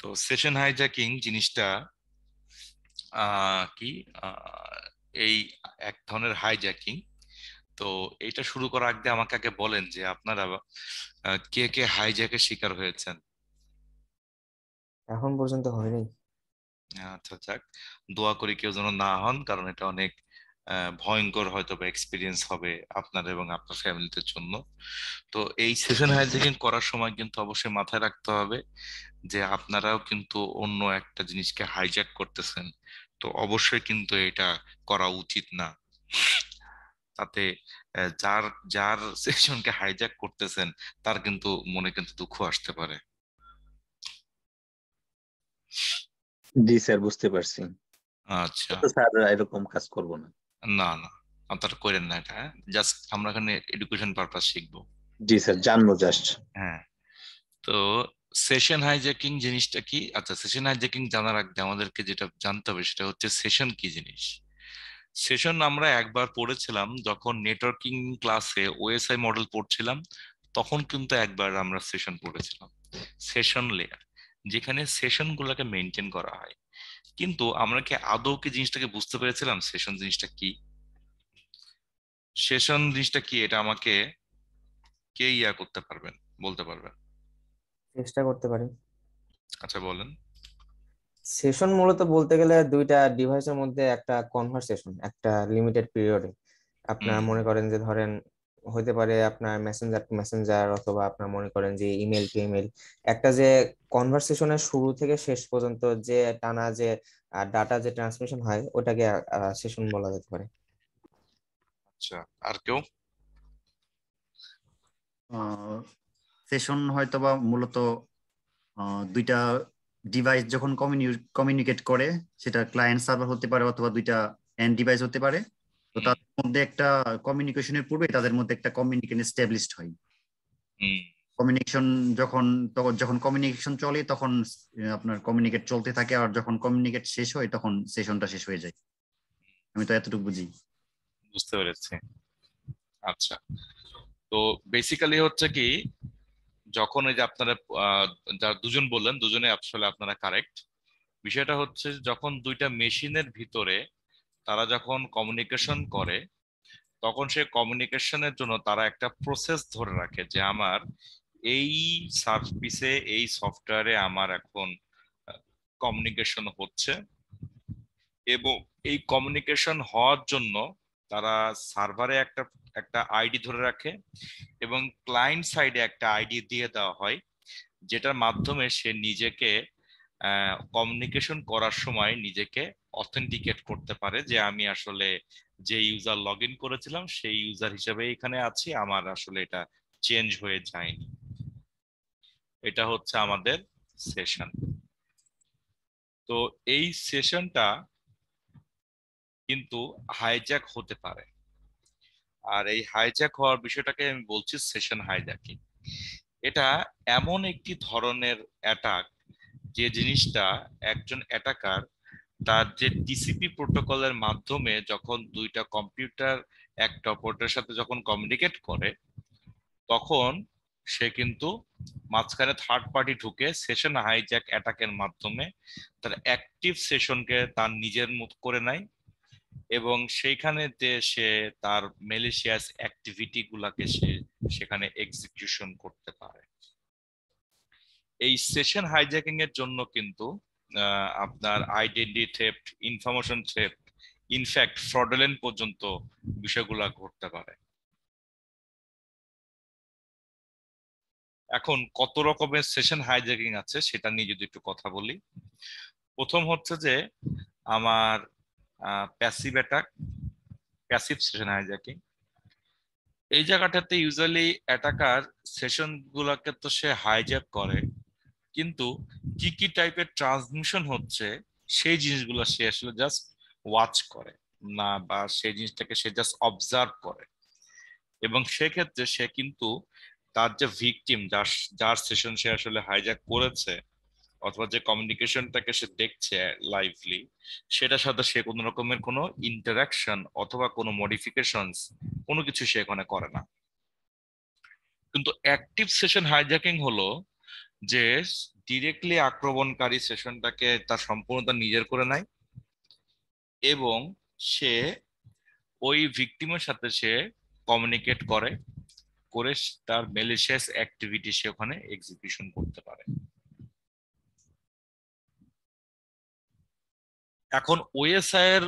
তো session hijacking জিনিসটা কি আহ, এই এক ধরনের হাইজ্যাকিং। তো এটা শুরু করার আগে আমাকে আগে বলেন যে আপনারা কে কে হাইজ্যাকের শিকার হয়েছেন। এখন পর্যন্ত হয়নি। আচ্ছা, যাক, দোয়া করি কেউ যেন না হন, কারণ এটা অনেক ভয়ঙ্কর হয়তো বা এক্সপিরিয়েন্স হবে আপনার এবং আপনার ফ্যামিলিদের জন্য। তো এই সেশন হাইজ্যাকিং করার সময় কিন্তু অবশ্যই মাথায় রাখতে হবে যে আপনারাও কিন্তু অন্য একটা জিনিসকে হাইজ্যাক করতেছেন। তো অবশ্যই কিন্তু এটা করা উচিত না। তাতে যার যার সেশনকে হাইজ্যাক করতেছেন তার কিন্তু মনে কিন্তু দুঃখ আসতে পারে। জি স্যার, বুঝতে পারছি। আচ্ছা, তো স্যার এরকম কাজ করব না। না না, আপনারা করেন না এটা। জাস্ট আমরা এখানে এডুকেশন পারপাস শিখবো। জি স্যার, জানবো জাস্ট। হ্যাঁ। তো সেশন হাইজ্যাকিং জিনিসটা কি? আচ্ছা, সেশন হাইজ্যাকিং জানার আগে আমাদেরকে যেটা জানতে হবে সেটা হচ্ছে সেশন কি জিনিস। সেশন আমরা একবার পড়েছিলাম যখন নেটওয়ার্কিং ক্লাসে ওএসআই মডেল পড়ছিলাম, তখন কিন্তু একবার আমরা সেশন পড়েছিলাম। সেশন লেয়ার, যেখানে সেশন গুলোকে মেনটেন করা হয়। কিন্তু আমরা কি আদৌ কি জিনিসটাকে বুঝতে পেরেছিলাম সেশন জিনিসটা কি? সেশন জিনিসটা কি এটা আমাকে কে করতে পারবেন, বলতে পারবেন? চেষ্টা করতে পারি। আচ্ছা, বলেন। সেশন মূলত বলতে গেলে দুইটা ডিভাইসের মধ্যে একটা কনভারসেশন একটা লিমিটেড পিরিয়ডে। আপনার হুম। মনে করেন যে ধরেন হইতে পারে আপনার মেসেঞ্জার টু মেসেঞ্জার, অথবা আপনার মনে করেন যে ইমেল টু ইমেল। একটা যে কনভারসেশনের শুরু থেকে শেষ পর্যন্ত যে টানা যে ডাটা যে ট্রান্সমিশন হয় ওটাকে সেশন বলা যেতে পারে। আচ্ছা, আর কেউ? সেশন হয়তোবা মূলত দুইটা ডিভাইস যখন কমিউনিকেট করে, সেটা ক্লায়েন্ট সার্ভার হতে পারে অথবা দুইটা এন্ড ডিভাইস হতে পারে। তো হুম। তাদের মধ্যে একটা কমিউনিকেশনের পূর্বে তাদের মধ্যে একটা কমিউনিকেশন এস্টাবলিশড হয়। হুম। কমিউনিকেশন যখন কমিউনিকেশন চলে তখন আপনার কমিউনিকেট চলতে থাকে, আর যখন কমিউনিকেট শেষ হয় তখন সেশনটা শেষ হয়ে যায়। আমি তো এতটুকু বুঝি। বুঝতে পেরেছি। আচ্ছা, তো বেসিক্যালি হচ্ছে কি, যখন এই যে আপনারা আহ, যারা দুজন বললেন দুজনে আসলে আপনারা কারেক্ট। বিষয়টা হচ্ছে যখন দুইটা মেশিনের ভিতরে তারা যখন কমিউনিকেশন করে, তখন সে কমিউনিকেশনের জন্য তারা একটা প্রসেস ধরে রাখে যে আমার এই সার্ভিসে এই সফটওয়্যারে আমার এখন কমিউনিকেশন হচ্ছে, এবং এই কমিউনিকেশন হওয়ার জন্য তারা সার্ভারে একটা একটা আইডি ধরে রাখে, এবং ক্লায়েন্ট সাইডে একটা আইডি দিয়ে দেওয়া হয়, যেটার মাধ্যমে সে নিজেকে কমিউনিকেশন করার সময় নিজেকে অথেন্টিকেট করতে পারে যে আমি আসলে যে ইউজার লগ ইন করেছিলাম সেই ইউজার হিসেবে এখানে আছি, আমার আসলে এটা চেঞ্জ হয়ে যায়নি। এটা হচ্ছে আমাদের সেশন। তো এই সেশনটা কিন্তু হাইজ্যাক হতে পারে। আর এই হাইজ্যাক হওয়ার বিষয়টাকে আমি বলছি সেশন হাইজ্যাকিং। এটা এমন একটি ধরনের অ্যাটাক যে জিনিসটা একজন অ্যাটাকার তার যে টিসিপি প্রোটোকলের মাধ্যমে যখন দুইটা কম্পিউটার একটা অপরটার সাথে যখন কমিউনিকেট করে, তখন সে কিন্তু মাঝখানে থার্ড পার্টি ঢুকে সেশন হাইজ্যাক অ্যাটাকের মাধ্যমে তার অ্যাক্টিভ সেশনকে তার নিজের মতো করে নেয়, এবং সেইখানে যে সে তার মেলিশিয়াস অ্যাক্টিভিটি গুলাকে সে সেখানে এক্সিকিউশন করতে পারে। এই সেশন হাইজ্যাকিং এর জন্য কিন্তু আপনার identity theft, information theft, in fact fraudulent পর্যন্ত বিষয়গুলা ঘটতে পারে। এখন কত রকমের সেশন হাইজ্যাকিং আছে সেটা নিয়ে যদি একটু কথা বলি। প্রথম হচ্ছে যে আমার passive attack, passive session hijacking. এই জায়গাটাতে ইউজুয়ালি অ্যাটাকার সেশন গুলাকে তো সে হাইজ্যাক করে, কিন্তু কি কি টাইপের ট্রান্সমিশন হচ্ছে সেই জিনিসগুলো সে আসলে জাস্ট ওয়াচ করে না, বা সেই জিনিসটাকে সে জাস্ট অবজার্ভ করে। এবং সেক্ষেত্রে সে কিন্তু তার যে ভিকটিম, যার যার সেশন সে আসলে হাইজ্যাক করেছে, অথবা যে কমিউনিকেশনটাকে সে দেখছে লাইভলি, সেটার সাথে সে কোনো রকমের কোনো ইন্টারাকশন অথবা কোনো মডিফিকেশনস কোনো কিছু সে এখানে করে না। কিন্তু অ্যাক্টিভ সেশন হাইজ্যাকিং হলো যে ডিরেক্টলি আক্রমণকারী সেশনটাকে তার সম্পূর্ণতা নিজের করে নেয় এবং সে ওই ভিকটিমের সাথে সে কমিউনিকেট করে করে তার ম্যালিশিয়াস অ্যাক্টিভিটি সে ওখানে এক্সিকিউশন করতে পারে। এখন ওএসআই এর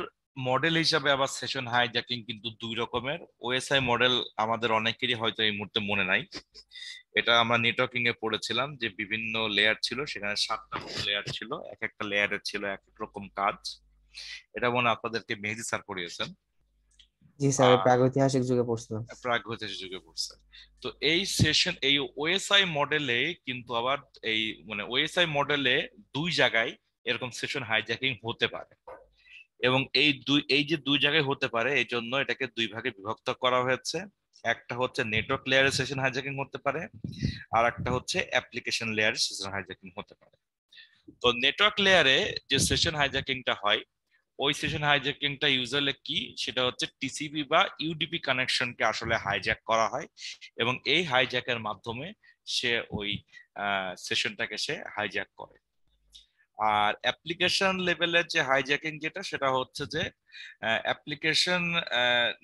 মডেল হিসাবে আবার সেশন হাইজ্যাকিং কিন্তু দুই রকমের। ওএসআই মডেল আমাদের অনেকেরই হয়তো এই মুহূর্তে মনে নাই। এটা আমরা নেটওয়ার্কিং এ পড়েছিলাম যে বিভিন্ন লেয়ার ছিল, সেখানে 7টা লেয়ার ছিল, এক একটা লেয়ারের ছিল এক এক রকম কাজ। এটা মনে হয় আপনাদেরকে মেহেদী স্যার পড়িয়েছেন। জি স্যার, আর প্রাগৈতিহাসিক যুগে পড়ছিলাম। প্রাগৈতিহাসিক যুগে পড়ছে। তো এই সেশন এই ওএসআই মডেলে কিন্তু আবার এই মানে ওএসআই মডেলে দুই জায়গায় এরকম সেশন হাইজ্যাকিং হতে পারে এবং এই যে দুই জায়গায় হতে পারে এই জন্য এটাকে দুই ভাগে বিভক্ত করা হয়েছে। একটা হচ্ছে নেটওয়ার্ক লেয়ারে সেশন হাইজ্যাকিং হতে পারে, আর একটা হচ্ছে অ্যাপ্লিকেশন লেয়ারে সেশন হাইজ্যাকিং হতে পারে। তো নেটওয়ার্ক লেয়ারে যে সেশন হাইজ্যাকিংটা হয়, ওই সেশন হাইজ্যাকিংটা ইউজুয়ালি কি, সেটা হচ্ছে টিসিপি বা ইউডিপি কানেকশনকে আসলে হাইজ্যাক করা হয় এবং এই হাইজ্যাকের মাধ্যমে সে ওই সেশনটাকে সে হাইজ্যাক করে। আর অ্যাপ্লিকেশন লেভেলের যে হাইজ্যাকিং যেটা, সেটা হচ্ছে যে অ্যাপ্লিকেশন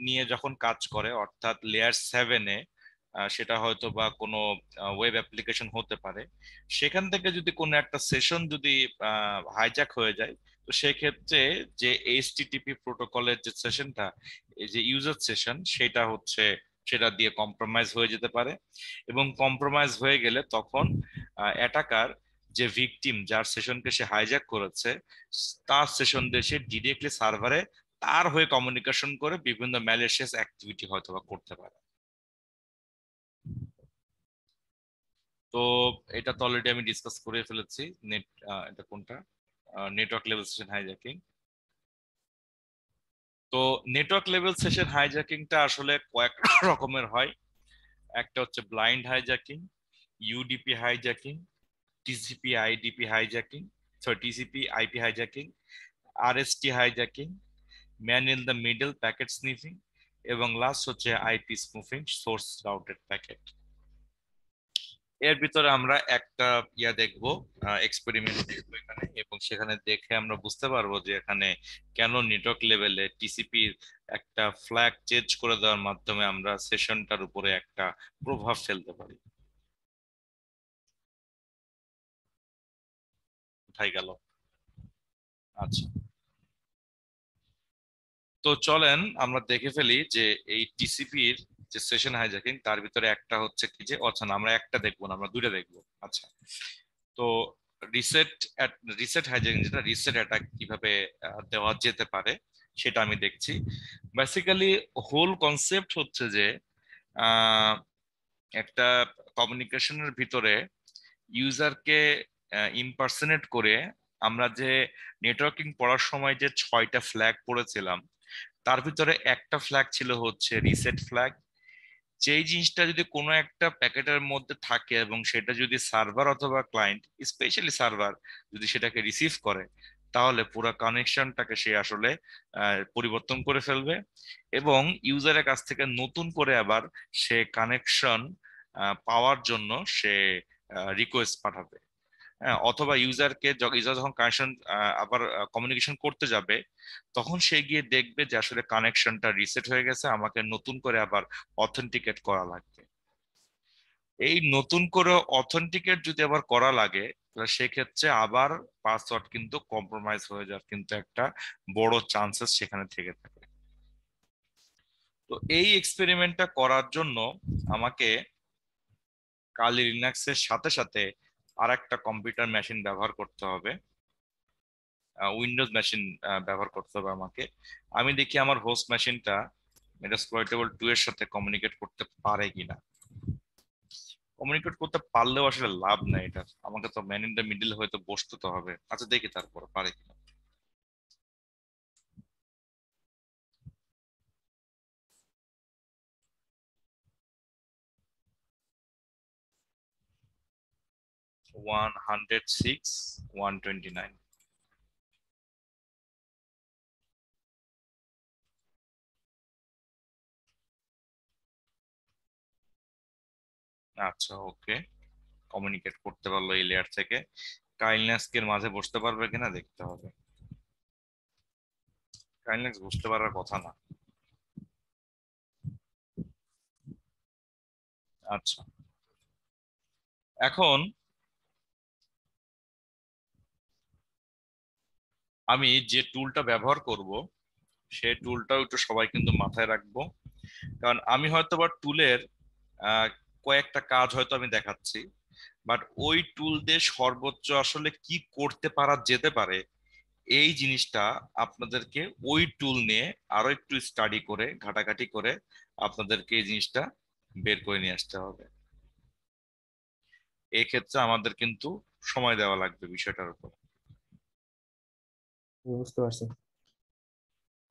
নিয়ে যখন কাজ করে, অর্থাৎ লেয়ার 7-এ সেটা হয়তো বা কোনো ওয়েব অ্যাপ্লিকেশন হতে পারে, সেখান থেকে যদি কোনো একটা সেশন যদি হাইজ্যাক হয়ে যায়, তো সেক্ষেত্রে যে এইচটিটিপি প্রোটোকলের যে সেশনটা, এই যে ইউজার সেশন, সেটা দিয়ে কম্প্রোমাইজ হয়ে যেতে পারে এবং কম্প্রোমাইজ হয়ে গেলে তখন অ্যাটাকার যে ভিকটিম যার সেশনকে সে হাইজ্যাক করেছে, তার সেশন দিয়ে সে ডিরেক্টলি সার্ভারে তার হয়ে কমিউনিকেশন করে বিভিন্ন ম্যালিশিয়াস অ্যাক্টিভিটি হয়তো বা করতে পারে। তো এটা তো অলরেডি আমি ডিসকাস করে ফেলেছি। এটা কোনটা, নেটওয়ার্ক লেভেল সেশন হাইজ্যাকিং। তো নেটওয়ার্ক লেভেল সেশন হাইজ্যাকিংটা আসলে কয়েক রকমের হয়। একটা হচ্ছে blind hijacking, UDP hijacking, TCP IDP hijacking, TCP IP hijacking, RST hijacking, man in the middle packet sniffing এবং লাস্ট হচ্ছে আইপি স্নুফিং, সোর্স রাউটেড প্যাকেট। এর ভিতরে আমরা একটা দেখবো, এক্সপেরিমেন্ট দেখবো এখানে, এবং সেখানে দেখে আমরা বুঝতে পারবো যে এখানে কেন নেটওয়ার্ক লেভেলে টিসিপির একটা ফ্ল্যাগ চেঞ্জ করে দেওয়ার মাধ্যমে আমরা সেশনটার উপরে একটা প্রভাব ফেলতে পারি। কোথায় গেল? আচ্ছা, তো চলেন আমরা দেখে ফেলি যে এই টিসিপির যে সেশন হাইজ্যাকিং, তার ভিতরে একটা হচ্ছে কি যে, আচ্ছা না, আমরা একটা দেখবো না, আমরা দুইটা দেখবো। আচ্ছা, তো রিসেট রিসেট হাইজ্যাকিং, যেটা রিসেট অ্যাটাক কিভাবে দেওয়া যেতে পারে সেটা আমি দেখছি। বেসিক্যালি হোল কনসেপ্ট হচ্ছে যে একটা কমিউনিকেশনের ভিতরে ইউজারকে ইমপারসনেট করে আমরা যে নেটওয়ার্কিং পড়ার সময় যে 6টা ফ্ল্যাগ পড়েছিলাম, তার ভিতরে একটা ফ্ল্যাগ ছিল হচ্ছে রিসেট ফ্ল্যাগ। যেই জিনিসটা যদি কোনো একটা প্যাকেটের মধ্যে থাকে এবং সেটা যদি সার্ভার অথবা ক্লায়েন্ট, স্পেশালি সার্ভার, যদি সেটাকে রিসিভ করে, তাহলে পুরো কানেকশনটাকে সে আসলে পরিবর্তন করে ফেলবে এবং ইউজারের কাছ থেকে নতুন করে আবার সে কানেকশন পাওয়ার জন্য সে রিকোয়েস্ট পাঠাবে। হ্যাঁ, অথবা ইউজার যখন কানেকশন আবার কমিউনিকেশন করতে যাবে, তখন সে গিয়ে দেখবে যে আসলে কানেকশনটা রিসেট হয়ে গেছে, আমাকে নতুন করে আবার অথেন্টিকেট করা লাগবে। এই নতুন করে অথেন্টিকেট যদি আবার করা লাগে, তাহলে সেক্ষেত্রে আবার পাসওয়ার্ড কিন্তু কম্প্রোমাইজ হয়ে যাওয়ার কিন্তু একটা বড় চান্সেস সেখানে থেকে থাকে। তো এই এক্সপেরিমেন্টটা করার জন্য আমাকে কালি লিনাক্সের সাথে সাথে আর একটা কম্পিউটার মেশিন ব্যবহার করতে হবে, উইন্ডোজ মেশিন ব্যবহার করতে হবে আমাকে। আমি দেখি আমার হোস্ট মেশিনটা মেটাস্প্লয়েটেবল 2 এর সাথে কমিউনিকেট করতে পারে কিনা। কমিউনিকেট করতে পারলেও আসলে লাভ নাই, এটা আমাকে তো ম্যান ইন দ্য মিডল হয়তো বসতে তো হবে। আচ্ছা, দেখি তারপর পারে কিনা। ওয়ান 129। আচ্ছা, ওকে, কমিউনিকেট করতে পারলো এই লেয়ার থেকে। কাইন্ডনেসের মাঝে বসতে পারবে কিনা দেখতে হবে। কাইন্ডনেস বুঝতে পারার কথা না। আচ্ছা, এখন আমি যে টুলটা ব্যবহার করব সেই টুলটাও একটু সবাই কিন্তু মাথায় রাখবো, কারণ আমি হয়তো বা টুলের কয়েকটা কাজ হয়তো আমি দেখাচ্ছি, বাট ওই টুল দিয়ে সর্বোচ্চ আসলে কি করতে পারা যেতে পারে এই জিনিসটা আপনাদেরকে ওই টুল নিয়ে আরো একটু স্টাডি করে ঘাটাঘাটি করে আপনাদেরকে এই জিনিসটা বের করে নিয়ে আসতে হবে। এই ক্ষেত্রে আমাদের কিন্তু সময় দেওয়া লাগবে বিষয়টার উপর। বুঝতে পারছি।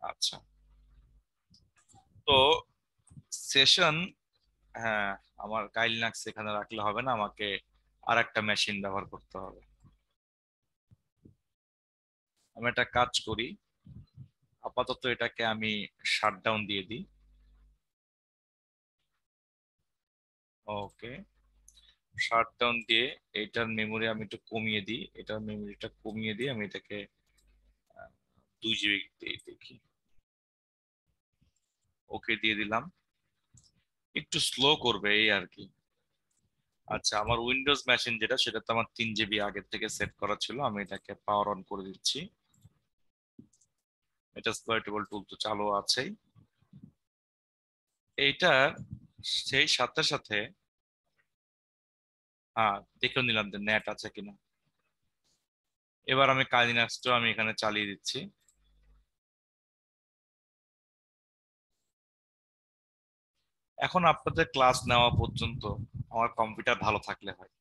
আচ্ছা, তো সেশন, হ্যাঁ, আমার কাইলিনাক্স এখানে রাখলে হবে না, আমাকে আর একটা মেশিন ব্যবহার করতে হবে। আমি একটা কাজ করি, আপাতত এটাকে আমি শাটডাউন দিয়ে দিই। ওকে, শাটডাউন দিয়ে এটার মেমোরি আমি একটু কমিয়ে দিই, এটার মেমোরিটা কমিয়ে দিয়ে আমি এটাকে 2 GB দেখি। ওকে দিয়ে দিলাম, একটু স্লো করবে এই আর কি। আচ্ছা, আমার উইন্ডোজ মেশিন যেটা, সেটা তো আমার 3 GB আগের থেকে সেট করা ছিল, আমি এটাকে পাওয়ার অন করে দিচ্ছি। এটা এক্সপ্লয়েটেবল টুল তো চালু আছেই। এইটা সেই সাথে সাথে দেখে নিলাম যে নেট আছে কিনা। এবার আমি কাইলিনাক্সটা আমি এখানে চালিয়ে দিচ্ছি। এখন আপনাদের ক্লাস নেওয়া পর্যন্ত আমার কম্পিউটার ভালো থাকলে হয়।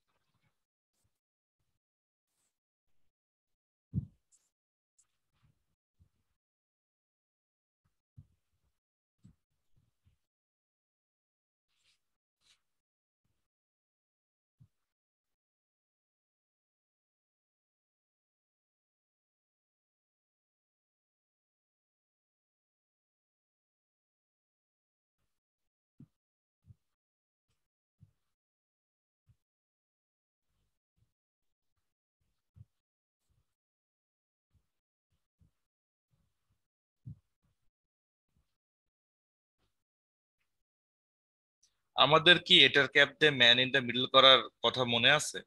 আমাদের কি এটার ক্যাপ দিয়ে ম্যান ইন দ্য মিডল করার কথা মনে আছে?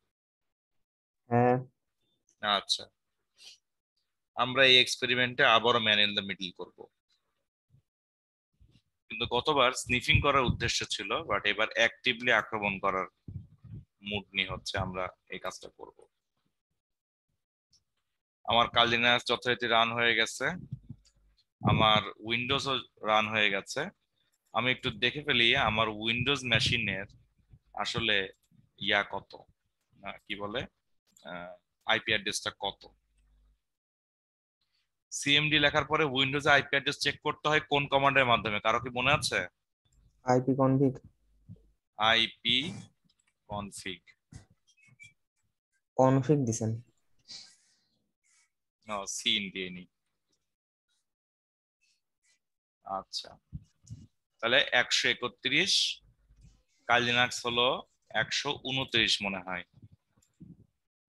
হ্যাঁ। আচ্ছা, আমরা এই এক্সপেরিমেন্টে আবারও ম্যান ইন দ্য মিডল করব, কিন্তু গতবার স্নিফিং করার উদ্দেশ্য ছিল, বাট এবার অ্যাক্টিভলি আক্রমণ করার মুড নিয়ে হচ্ছে আমরা এই কাজটা করব। আমার কালিনাস যথারীতি রান হয়ে গেছে, আমার উইন্ডোজও রান হয়ে গেছে। আমি একটু দেখে ফেলি আমার উইন্ডোজ মেশিনের আসলে কত, কি বলে, আইপি অ্যাড্রেসটা কত। সিএমডি লেখার পরে উইন্ডোজে আইপি অ্যাড্রেস চেক করতে হয় কোন কমান্ডের মাধ্যমে, কারো কি মনে আছে? IP config. IP config. Config দিছেন? সিন দিয়ে নি। আচ্ছা, তাহলে 131, কালিনাক্স হলো 129 মনে হয়।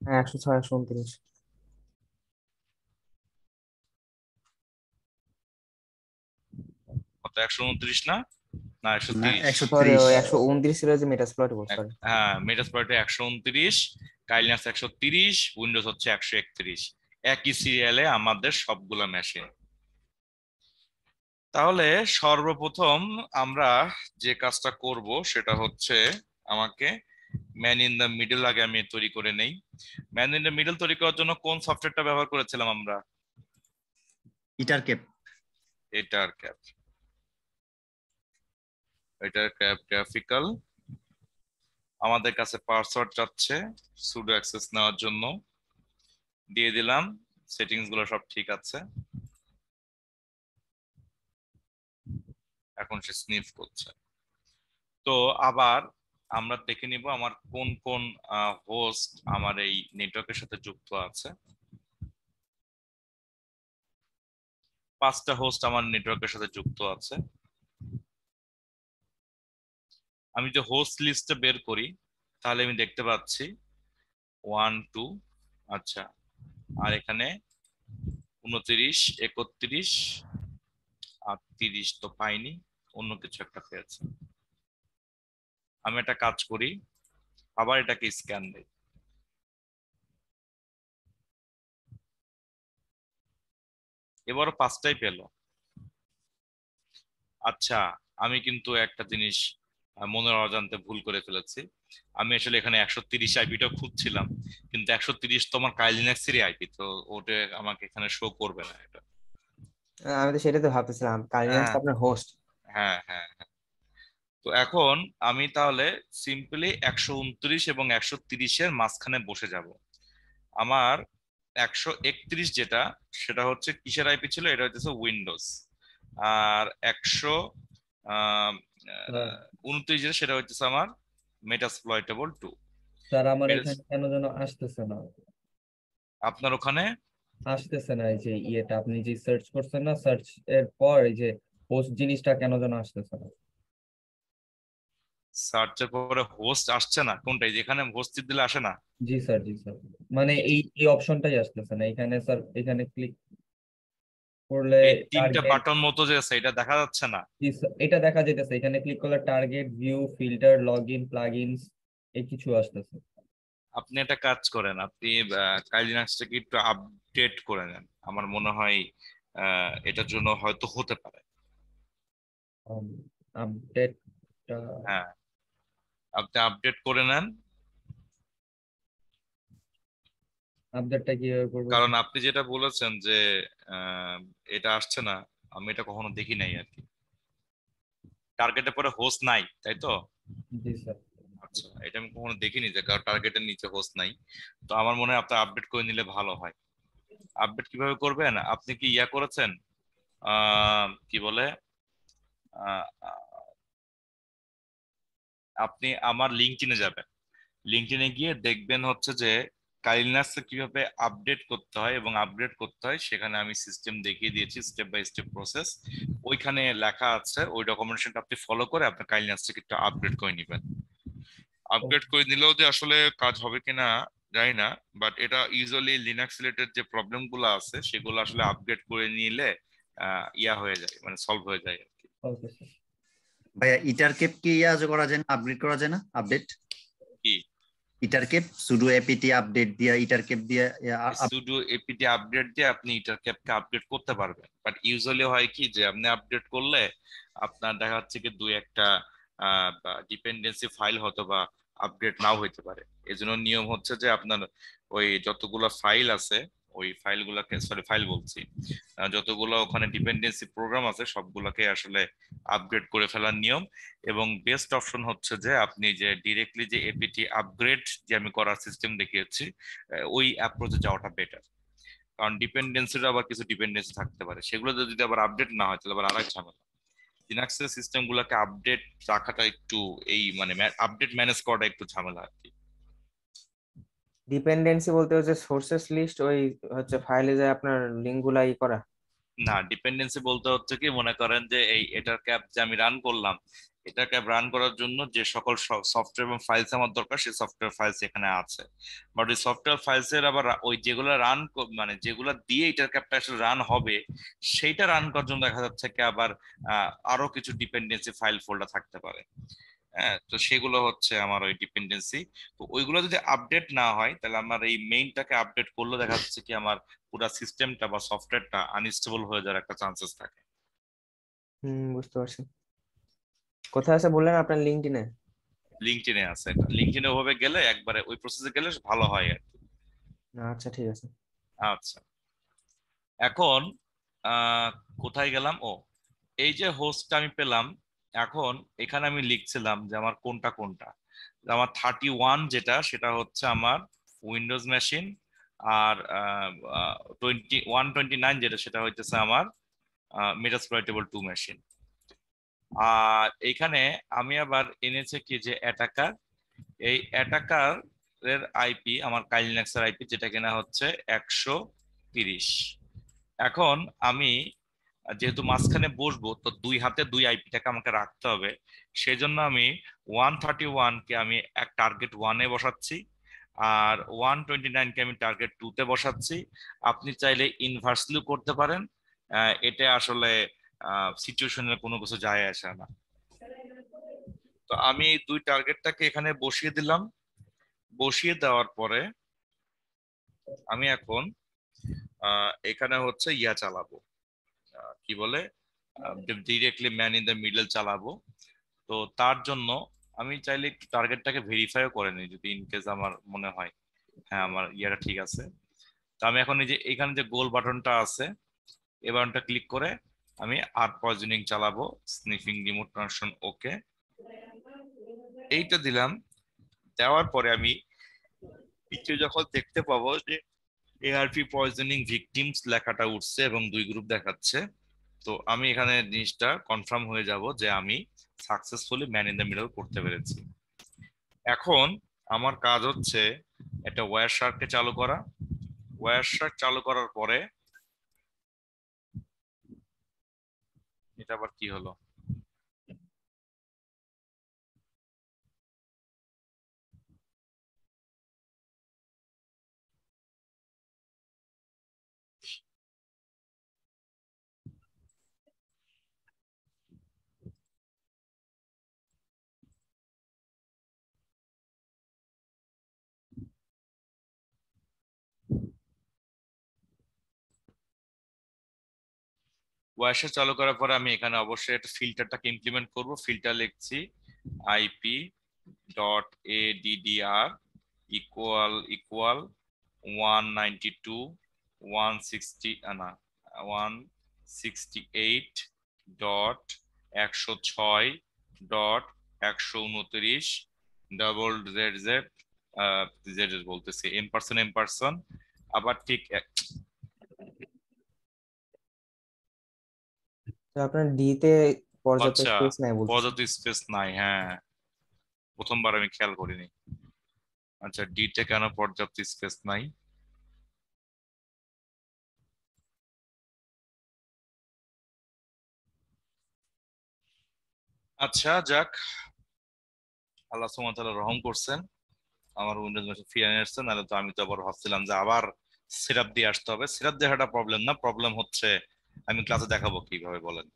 হ্যাঁ, 106 129। কত, 129 না? না, না 130। সরি, 130। 129 ছিল যে মেটাসপ্লয়েটেবল, সরি। হ্যাঁ, মেটাসপ্লয়েটে 129, কাইলিনাক্স 130, উইন্ডোজ হচ্ছে 131। একই সিরিয়ালে আমাদের সবগুলা মেশিন। তাহলে সর্বপ্রথম আমরা যে কাজটা করব সেটা হচ্ছে, আমাকে ম্যান ইন দ্য মিডল আগে আমি তৈরি করে নেই। ম্যান ইন দ্য মিডল তৈরি করার জন্য কোন সফটওয়্যারটা ব্যবহার করেছিলাম আমরা? ইটার কেপ। এটার ক্যাপ। এটার ক্যাপ গ্রাফিক্যাল। আমাদের কাছে পাসওয়ার্ড যাচ্ছে সুডো অ্যাক্সেস নেওয়ার জন্য, দিয়ে দিলাম। সেটিংস গুলো সব ঠিক আছে। এখন সে স্নিফ করছে। তো আবার আমরা দেখে নিব আমার কোন কোন হোস্ট আমার এই নেটওয়ার্কের সাথে যুক্ত আছে। 5টা হোস্ট আমার নেটওয়ার্কের সাথে যুক্ত আছে। আমি যে হোস্ট লিস্টটা বের করি তাহলে আমি দেখতে পাচ্ছি 1 2, আচ্ছা, আর এখানে 29 31 আর 30 তো পাইনি, অন্য কিছু একটা পেয়েছে। আমি একটা কাজ করি, আবার এটাকে স্ক্যান দেই। এবারও 5টাই পেল। আচ্ছা, আমি কিন্তু একটা জিনিস মনের অজান্তে ভুল করে ফেলেছি। আমি আসলে এখানে 130 আইপিটা খুঁজছিলাম, কিন্তু 130 তো আমার কাইলিনাক্সেরই আইপি, তো ওটা আমাকে এখানে শো করবে না এটা। আমি তো সেটাই তো ভাবতেছিলাম, কালিনাক্স হ্যাঁ আপনার হোস্ট। হ্যাঁ হ্যাঁ হ্যাঁ। তো এখন আমি তাহলে সিম্পলি 129 এবং 130-এর মাঝখানে বসে যাব। আমার 131 যেটা, সেটা হচ্ছে কিসের আইপি ছিল, এটা হচ্ছে উইন্ডোজ। আর 129 যেটা, সেটা হচ্ছে আমার মেটাসপ্লয়েটেবল 2। স্যার আমার এখানে কেন যেন আসতেছে না। আপনার ওখানে আসতেছে না এই যে ইয়েটা, আপনি যে সার্চ করছেন না, সার্চ এর পর এই যে পোস্ট জিনিসটা কেন যেন আসতেছে না। সার্চের পরে হোস্ট আসছে না? কোনটাই, যেখানে হোস্ট দিলে আসে না? জি স্যার, জি স্যার, মানে এই অপশনটাই আসতেছে না এখানে স্যার। এখানে ক্লিক করলে এই তিনটা টার্গেট, বাটন মতো যে আছে, এটা দেখা যাচ্ছে না? এটা দেখা যাইতেছে। এখানে ক্লিক করলে target, view, filter, log in, plugins এই কিছু আসতেছে। আপনি একটা কাজ করেন, আপনি কাইলিনাক্সটাকে একটু আপডেট করে নেন, আমার মনে হয় এটার জন্য হয়তো হতে পারে। আপডেটটা হ্যাঁ, আপনি আপডেট করে নেন, আপডেটটা কিভাবে করবো? কারণ আপনি যেটা বলেছেন যে আহ, এটা আসছে না, আমি এটা কখনো দেখি নাই আর কি। টার্গেটের পরে হোস্ট নাই, তাই তো? জি স্যার। আচ্ছা, এটা আমি কখনো দেখিনি যে কারো টার্গেটের নিচে হোস্ট নাই। তো আমার মনে হয় আপনি আপডেট করে নিলে ভালো হয়। আপডেট কিভাবে করবেন? আপনি কি ইয়া করেছেন, কি বলে, আহ, আপনি আমার লিঙ্কডইনে যাবেন। লিঙ্কডইনে গিয়ে দেখবেন হচ্ছে যে কাইলিনাক্সে কিভাবে আপডেট করতে হয় এবং আপগ্রেড করতে হয়, সেখানে আমি সিস্টেম দেখিয়ে দিয়েছি, স্টেপ বাই স্টেপ প্রসেস ওইখানে লেখা আছে। ওই ডকুমেন্টেশনটা আপনি ফলো করে আপনার কাইলিনাক্সটাকে একটু আপগ্রেড করে নেবেন। আপগ্রেড করে নিলেও যে আসলে কাজ হবে কিনা জানি না, বাট এটা ইউজুয়ালি লিনাক্স রিলেটেড যে প্রবলেম গুলো আছে সেগুলো আসলে আপগ্রেড করে নিলে ইয়া হয়ে যায়, মানে সলভ হয়ে যায় আর কি। Okay sir. ভাইয়া ইটার কেপ কি করা যায় না, আপগ্রেড করা যায় না? আপডেট কি ইটার কেপ সুডো এপিটি আপডেট দিয়া ইটার কেপ দিয়া সুডো এপিটি আপডেট দিয়ে আপনি এটার ক্যাপকে আপডেট করতে পারবেন, বাট ইউজুয়ালি হয় কি যে আপনি আপডেট করলে আপনার দেখা যাচ্ছে কি দুই একটা ডিপেন্ডেন্সি ফাইল হয়তো বা আপডেট নাও হইতে পারে। এজন্য নিয়ম হচ্ছে যে আপনার ওই যতগুলো ফাইল আছে, ওই ফাইলগুলোকে, সরি ফাইল বলছি, যতগুলো ওখানে ডিপেন্ডেন্সি প্রোগ্রাম আছে সবগুলোকে আসলে আপগ্রেড করে ফেলার নিয়ম। এবং বেস্ট অপশন হচ্ছে যে আপনি যে ডিরেক্টলি যে এপিটি আপগ্রেড যে আমি করার সিস্টেম দেখিয়েছি, ওই অ্যাপ্রোচে যাওয়াটা বেটার। কারণ ডিপেন্ডেন্সির আবার কিছু ডিপেন্ডেন্সি থাকতে পারে, সেগুলো যদি আবার আপডেট না হয় তাহলে আবার আরেক ঝামেলা। লিনাক্সের সিস্টেম গুলোকে আপডেট রাখাটা একটু, এই মানে আপডেট ম্যানেজ করাটা একটু ঝামেলা আর কি। ডিপেন্ডেন্সি বলতে হচ্ছে সোর্সেস লিস্ট, ওই হচ্ছে ফাইলে যায় আপনার লিঙ্ক গুলা করা। না, ডিপেন্ডেন্সি বলতে হচ্ছে কি, মনে করেন যে এই এটার ক্যাপ যে আমি রান করলাম, এটার ক্যাপ রান করার জন্য যে সকল সফটওয়্যার এবং ফাইলস আমার দরকার, সেই সফটওয়্যার ফাইলস এখানে আছে। বাট ওই সফটওয়্যার ফাইলস এর আবার ওই যেগুলো রান, মানে যেগুলো দিয়ে এটার ক্যাপটা আসলে রান হবে, সেইটা রান করার জন্য দেখা যাচ্ছে কি আবার আরো কিছু ডিপেন্ডেন্সি ফাইল ফোল্ডার থাকতে পারে। হ্যাঁ, তো সেগুলো হচ্ছে আমার ওই ডিপেন্ডেন্সি। তো ওইগুলো যদি আপডেট না হয় তাহলে আমার এই মেইনটাকে আপডেট করলে দেখা যাচ্ছে কি আমার পুরো সিস্টেমটা বা সফটওয়্যারটা আনস্টেবল হয়ে যাওয়ার একটা চান্সেস থাকে। বুঝতে পারছি। কোথায় আছে বললেন আপনার লিঙ্কডইনে? লিঙ্কডইনে আছে, লিঙ্কডইনে ওভাবে গেলে একবারে ওই প্রসেসে গেলে ভালো হয় আর কি। আচ্ছা ঠিক আছে। আচ্ছা, এখন আহ কোথায় গেলাম, ও এই যে হোস্টটা আমি পেলাম, এখন এখানে আমি লিখছিলাম যে আমার কোনটা কোনটা। আমার 31 যেটা, সেটা হচ্ছে আমার উইন্ডোজ মেশিন। আর 129 যেটা, সেটা হইতেছে আমার মেটাসপ্লয়েটেবল 2 মেশিন। আর এইখানে আমি আবার এনেছে কি যে অ্যাটাকার, এই অ্যাটাকার এর আইপি আমার কাইলিনাক্সের আইপি, যেটা কিনা হচ্ছে 130। এখন আমি যেহেতু মাঝখানে বসবো, তো দুই হাতে দুই আইপিটাকে আমাকে রাখতে হবে। সেই জন্য আমি 131 কে আমি এক টার্গেট 1-এ বসাচ্ছি, আর 129 কে আমি টার্গেট 2-তে বসাচ্ছি। আপনি চাইলে ইনভার্সলি করতে পারেন, এটা আসলে সিচুয়েশনের কোনো কিছু যায় আসে না। তো আমি এই দুই টার্গেটটাকে এখানে বসিয়ে দিলাম। বসিয়ে দেওয়ার পরে আমি এখন এখানে হচ্ছে ইয়া চালাবো, কি বলে, directly man in the middle চালাবো। তো তার জন্য আমি চাইলে একটু টার্গেটটাকে ভেরিফাইও করে নিই, যদি ইনকেস আমার মনে হয় হ্যাঁ আমার ইয়াটা ঠিক আছে। তো আমি এখন এই যে এখানে যে গোল বাটনটা আছে, এই বাটনটা ক্লিক করে আমি আর পয়জনিং চালাবো, স্নিফিং রিমোট ট্রানজিশন ওকে, এইটা দিলাম। দেওয়ার পরে আমি পিছে যখন দেখতে পাবো যে এআরপি পয়জনিং ভিকটিমস লেখাটা উঠছে এবং 2 গ্রুপ দেখাচ্ছে, তো আমি এখানে জিনিসটা কনফার্ম হয়ে যাব যে আমি successfully man in the middle করতে পেরেছি। এখন আমার কাজ হচ্ছে একটা ওয়্যার শার্ককে চালু করা। ওয়্যার শার্ক চালু করার পরে এটা আবার কি হলো, ওয়্যার চালু করার পরে আমি এখানে অবশ্যই একটা ফিল্টারটাকে ইমপ্লিমেন্ট করব। ফিল্টার লিখছি IP dot ADDR equal equal 192 160 না 168 dot 106 dot 129 double Z Z Z বলতেছি এম পার্সন আবার ঠিক তো আপনার ডি তে পর্যাপ্ত আচ্ছা স্পেস নাই বলতেছে। পর্যাপ্ত স্পেস নাই, হ্যাঁ প্রথমবার আমি খেয়াল করিনি। আচ্ছা ডি তে কেন পর্যাপ্ত স্পেস নাই? আচ্ছা যাক, আল্লাহ সুবহানাহু ওয়া তাআলা রহম করছেন, আমার উইন্ডোজ মেশিন ফিরিয়ে আসছে, নাহলে তো আমি তো আবার ভাবছিলাম যে আবার সেটআপ দিয়ে আসতে হবে। সেটআপ দেওয়াটা প্রবলেম না, প্রবলেম হচ্ছে আমি ক্লাসে দেখাবো কিভাবে বলেন।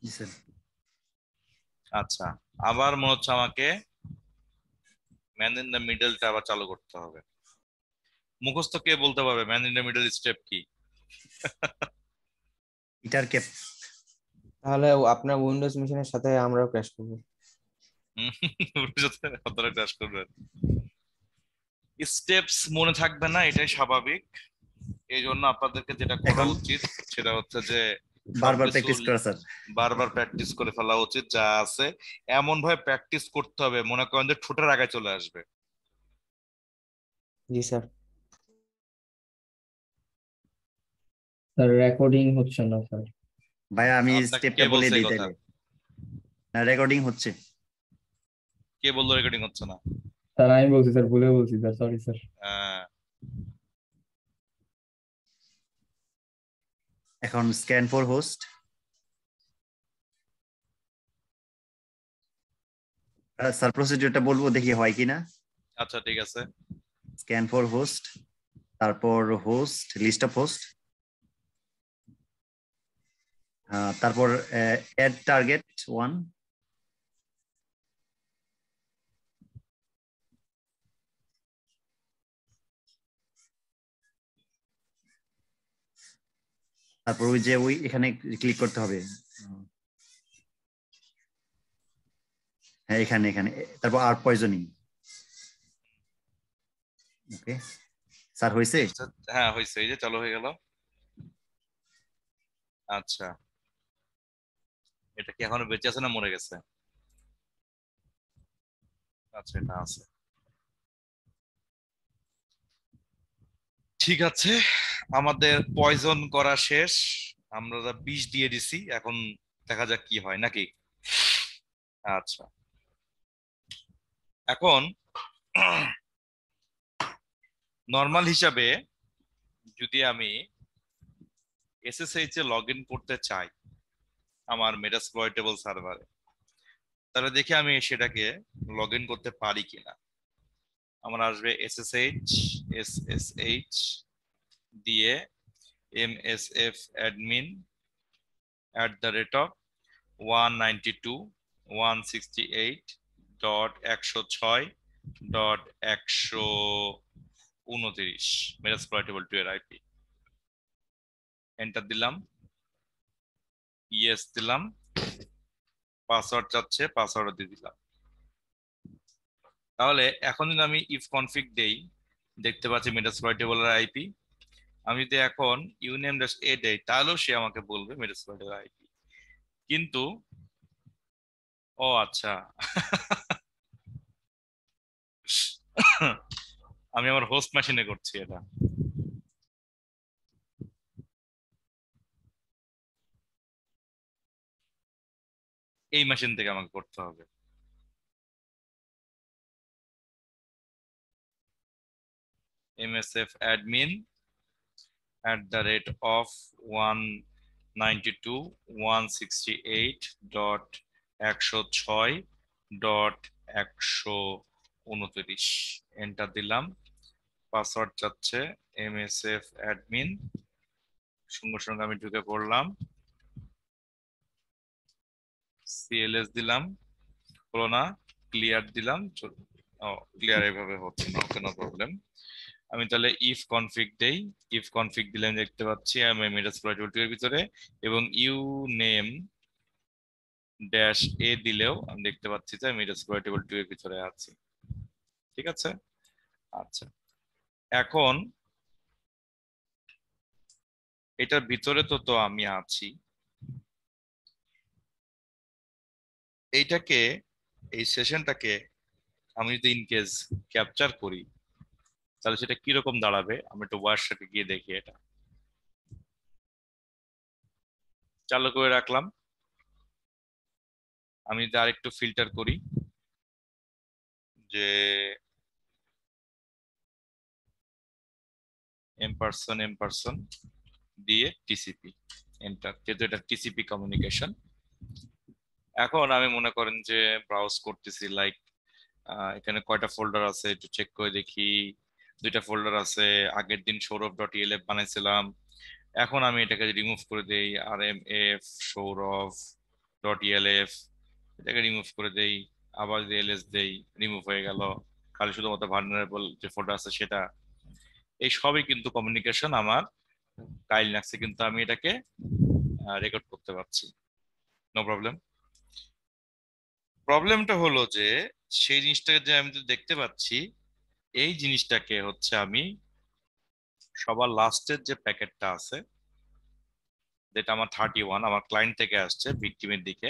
জি স্যার। আচ্ছা আবার মনে হচ্ছে আমাকে ম্যান ইন দ্য মিডলটা আবার চালু করতে হবে। মুখস্থ কে বলতে পারবে man in the middle step কি? ইটার ক্যাপ। তাহলে আপনার উইন্ডোজ মেশিনের সাথে আমরাও ক্র্যাশ করবো। কতটা ক্লাস করবেন? স্টেপস মনে থাকবে না, এটাই স্বাভাবিক। এই জন্য আপনাদেরকে যেটা করা এখন উচিত সেটা হচ্ছে যে বারবার সবকিছু প্র্যাকটিস করা স্যার। বারবার প্র্যাকটিস করে ফেলা উচিত, যা আছে এমন ভাবে প্র্যাকটিস করতে হবে মনে করেন যে ঠোঁটের আগে চলে আসবে। জি স্যার। স্যার রেকর্ডিং হচ্ছে না স্যার। ভাই আমি আপনাকে স্টেপটা কে বলে বলছে এই দিই কথা? তাইলে। না রেকর্ডিং হচ্ছে। কে বললো রেকর্ডিং হচ্ছে না? স্যার আমি বলছি স্যার, ভুলে বলছি স্যার, সরি স্যার। আহ, এখন স্ক্যান ফর হোস্ট। স্যার প্রসিডিউরটা বলবো, দেখি হয় কিনা। আচ্ছা ঠিক আছে। স্ক্যান ফর হোস্ট, তারপর হোস্ট, লিস্ট অফ হোস্ট, তারপর অ্যাড টার্গেট 1, তারপর ওই যে ওই এখানে ক্লিক করতে হবে। হ্যাঁ এখানে এখানে তারপর আর পয়জনিং। ওকে স্যার হয়েছে। হ্যাঁ হয়েছে, এই যে চালু হয়ে গেল। আচ্ছা এটা কি এখনো বেঁচে আছে না মরে গেছে? আচ্ছা এটা আছে, ঠিক আছে। আমাদের পয়জন করা শেষ, আমরা বিষ দিয়ে দিছি, এখন দেখা যাক কি হয় নাকি। আচ্ছা এখন নর্মাল হিসাবে যদি আমি SSH এ লগ ইন করতে চাই আমার মেটাপ্লয়েটেবল সার্ভারে, তাহলে দেখি আমি সেটাকে লগ ইন করতে পারি কিনা। আমার আসবে SSH দিয়ে msf admin @192.168.106.129 মেটাপ্লয়েটেবল 2 এর আইপি। এন্টার দিলাম, ইয়েস দিলাম, পাসওয়ার্ড চাচ্ছে, পাসওয়ার্ড দিয়ে দিলাম। তাহলে এখন যদি আমি ইফ কনফিগ দেই, দেখতে পাচ্ছি মেটাপ্লয়েটেবল এর আইপি। আমি যদি এখন uname-a দেই, তাহলেও সে আমাকে বলবে মেটাপ্লয়েটেবল আইপি। কিন্তু ও আচ্ছা আমি আমার হোস্ট মেশিনে করছি এটা। এই মেশিন থেকে আমাকে করতে হবে। msf admin @192.168.106.129 এন্টার দিলাম, পাসওয়ার্ড চাচ্ছে msf admin, সঙ্গে সঙ্গে আমি ঢুকে পড়লাম, cls দিলাম, হলো না, ক্লিয়ার দিলাম, ক্লিয়ার এইভাবে হচ্ছে না, ওকে নো প্রবলেম। আমি তাহলে ইফ কনফিগ দেই, ইফ কনফিগ দিলে আমি দেখতে পাচ্ছি আমি মেটাপ্লয়েটেবল 2 এর ভিতরে, এবং uname-a দিলেও আমি দেখতে পাচ্ছি যে আমি মেটাপ্লয়েটেবল 2 এর ভিতরে আছি। ঠিক আছে, আচ্ছা এখন এটার ভিতরে তো আমি আছি, এইটাকে, এই সেশনটাকে আমি যদি ইনকেস ক্যাপচার করি, তাহলে সেটা কিরকম দাঁড়াবে। আমি একটু ওয়ার্কশপে গিয়ে দেখি। এটা চালু করে রাখলাম। আমি যদি আরেকটু ফিল্টার করি, যে এম পারসন দিয়ে টিসিপি, এন্টার, যেহেতু এটা টিসিপি কমিউনিকেশন। এখন আমি মনে করেন যে ব্রাউজ করতেছি, লাইক এখানে কয়টা ফোল্ডার আছে একটু চেক করে দেখি। 2টা ফোল্ডার আছে, আগের দিন সৌরভ.elf বানাইছিলাম। এখন আমি এটাকে রিমুভ করে দেই, rmf সৌরভ.elf, এটাকে রিমুভ করে দেই, আবার যদি ls দেই, রিমুভ হয়ে গেল, খালি শুধুমাত্র ভালনারেবল যে ফোল্ডার আছে সেটা। এই সবই কিন্তু কমিউনিকেশন আমার কাইলিনাক্সে, কিন্তু আমি এটাকে রেকর্ড করতে পারছি, নো প্রবলেম। প্রবলেমটা হলো যে সেই জিনিসটাকে যে আমি দেখতে পাচ্ছি, এই জিনিসটাকে হচ্ছে আমি সবার লাস্টের যে প্যাকেটটা আছে, যেটা আমার 31 আমার ক্লায়েন্ট থেকে আসছে ভিকটিমের দিকে,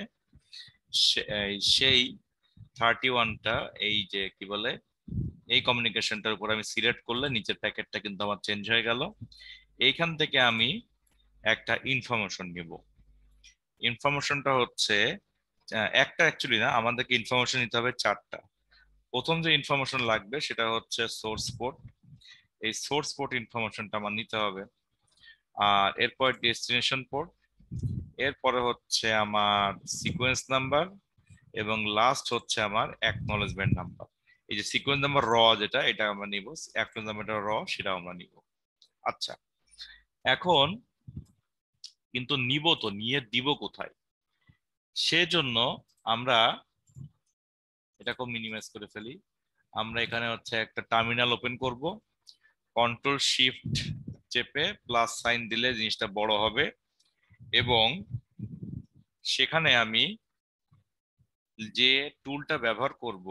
সেই 31টা এই যে কি বলে, এই কমিউনিকেশনটার উপর আমি সিলেক্ট করলে নিচের প্যাকেটটা কিন্তু আমার চেঞ্জ হয়ে গেল। এইখান থেকে আমি একটা ইনফরমেশন নিব। ইনফরমেশনটা হচ্ছে একটা, অ্যাকচুয়ালি না, আমাদেরকে ইনফরমেশন নিতে হবে 4টা। প্রথম যে ইনফরমেশন লাগবে সেটা হচ্ছে সোর্স পোর্ট। এই সোর্স পোর্ট ইনফরমেশনটা আমার নিতে হবে। আর এরপর ডেস্টিনেশন পোর্ট, এরপরে হচ্ছে আমার সিকোয়েন্স নাম্বার, এবং লাস্ট হচ্ছে আমার অ্যাকনলেজমেন্ট নাম্বার। এই যে সিকোয়েন্স নাম্বার র যেটা, এটা আমরা নিব, অ্যাকনলেজমেন্ট নাম্বারটা র, সেটা আমরা নিব। আচ্ছা, এখন কিন্তু নিব তো, নিয়ে দিব কোথায়? সেজন্য আমরা এটাকে মিনিমাইজ করে ফেলি। আমরা এখানে হচ্ছে একটা টার্মিনাল ওপেন করব, কন্ট্রোল শিফট চেপে প্লাস সাইন দিলে জিনিসটা বড় হবে, এবং সেখানে আমি যে টুলটা ব্যবহার করব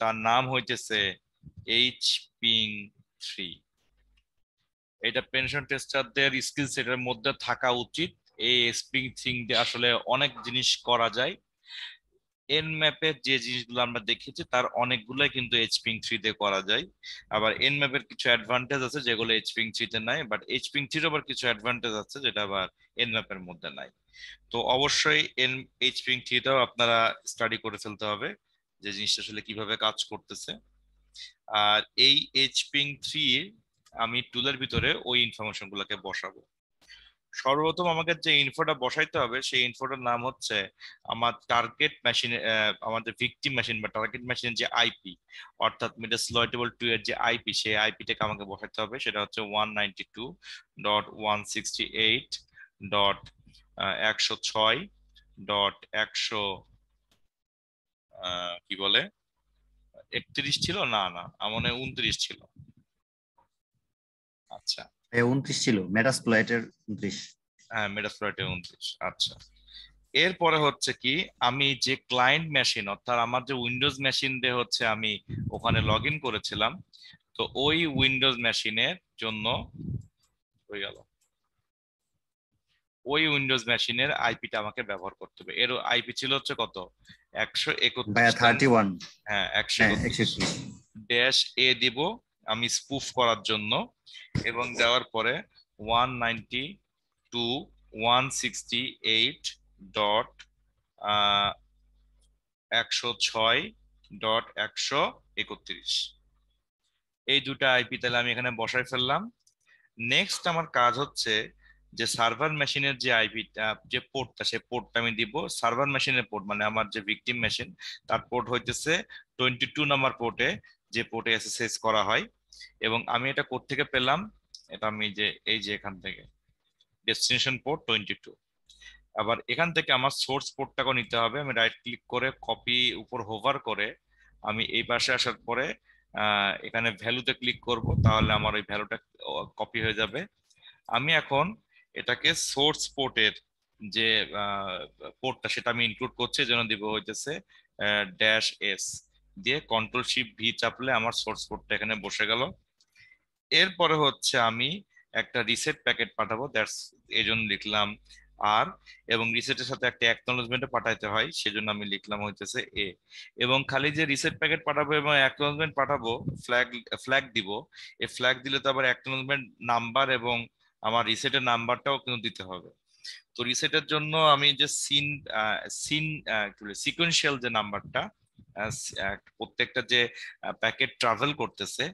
তার নাম হইতেছে hping3। এটা পেনশন টেস্টারদের স্কিল সেটের মধ্যে থাকা উচিত। এই hping3 দিয়ে আসলে অনেক জিনিস করা যায়। এন ম্যাপের যে জিনিসগুলো আমরা দেখেছি তার অনেকগুলাই কিন্তু hping3 দিয়ে করা যায়। আবার এন ম্যাপের কিছু অ্যাডভান্টেজ আছে যেগুলো hping3 তে নাই, বাট hping3 আবার কিছু অ্যাডভান্টেজ আছে যেটা আবার এন ম্যাপের মধ্যে নাই। তো অবশ্যই hping3 টাও আপনারা স্টাডি করে ফেলতে হবে, যে জিনিসটা আসলে কিভাবে কাজ করতেছে। আর এই hping3 আমি টুলের ভিতরে ওই ইনফরমেশন গুলোকে বসাবো। সর্বপ্রথম আমাকে যে ইনফোটা বসাইতে হবে সেই ইনফোটার নাম হচ্ছে আমার টার্গেট মেশিন, আমাদের ভিকটিম মেশিন বা টার্গেট মেশিনের যে আইপি, অর্থাৎ MetaSploitable 2 এর যে আইপি, সেই আইপিটাকে আমাকে বসাইতে হবে। সেটা হচ্ছে 192.168.106.100 কি বলে 31 ছিল, না না আমার মনে হয় 29 ছিল। আচ্ছা 29 ছিল, মেটাসপ্লয়েটের 29। হ্যাঁ, মেটাসপ্লয়েটে 29। আচ্ছা, এরপরে হচ্ছে কি, আমি যে ক্লায়েন্ট মেশিন অর্থাৎ আমার যে উইন্ডোজ মেশিন দিয়ে হচ্ছে আমি ওখানে লগ ইন করেছিলাম, তো ওই উইন্ডোজ মেশিনের জন্য হয়ে গেল, ওই উইন্ডোজ মেশিনের আইপিটা আমাকে ব্যবহার করতে হবে। এর আইপি ছিল হচ্ছে কত, 131। 31। হ্যাঁ, হ্যাঁ 131 ড্যাশ এ দিব আমি স্পুফ করার জন্য, এবং দেওয়ার পরে 192.168.106.131 এই দুটো আইপি তাহলে আমি এখানে বসাই ফেললাম। নেক্সট আমার কাজ হচ্ছে যে সার্ভার মেশিনের যে আইপিটা, যে পোর্টটা, সেই পোর্টটা আমি দিব। সার্ভার মেশিনের পোর্ট মানে আমার যে ভিকটিম মেশিন, তার পোর্ট হইতেছে 22 নাম্বার পোর্টে, যে পোর্টে এসএসএস করা হয়। এবং আমি এটা কোত্থেকে পেলাম, এটা আমি যে এই যে এখান থেকে ডেস্টিনেশন পোর্ট 22। আবার এখান থেকে আমার সোর্স পোর্টটাকে নিতে হবে। আমি রাইট ক্লিক করে কপি উপর হোভার করে আমি এই পাশে আসার পরে এখানে ভ্যালুতে ক্লিক করব, তাহলে আমার ওই ভ্যালুটা কপি হয়ে যাবে। আমি এখন এটাকে সোর্স পোর্টের যে পোর্টটা সেটা আমি ইনক্লুড করছি, এজন্য দিব হইতেছে -s দিয়ে Ctrl+Shift+V চাপলে আমার সোর্স পোর্টটা এখানে বসে গেল। এরপরে হচ্ছে আমি একটা রিসেট প্যাকেট পাঠাবো, দ্যাটস এই জন্য লিখলাম আর, এবং রিসেটের সাথে একটা অ্যাকনলেজমেন্টও পাঠাইতে হয়, সেজন্য আমি লিখলাম হইতেছে এ। এবং খালি যে রিসেট প্যাকেট পাঠাবো এবং অ্যাকনলেজমেন্ট পাঠাবো, ফ্ল্যাগ দিব। এই ফ্ল্যাগ দিলে তো আবার অ্যাকনলেজমেন্ট নাম্বার এবং আমার রিসেটের নাম্বারটাও কিন্তু দিতে হবে। তো রিসেটের জন্য আমি যে সিন সিকোয়েন্সিয়াল যে নাম্বারটা, প্রত্যেকটা যে প্যাকেট ট্রাভেল করতেছে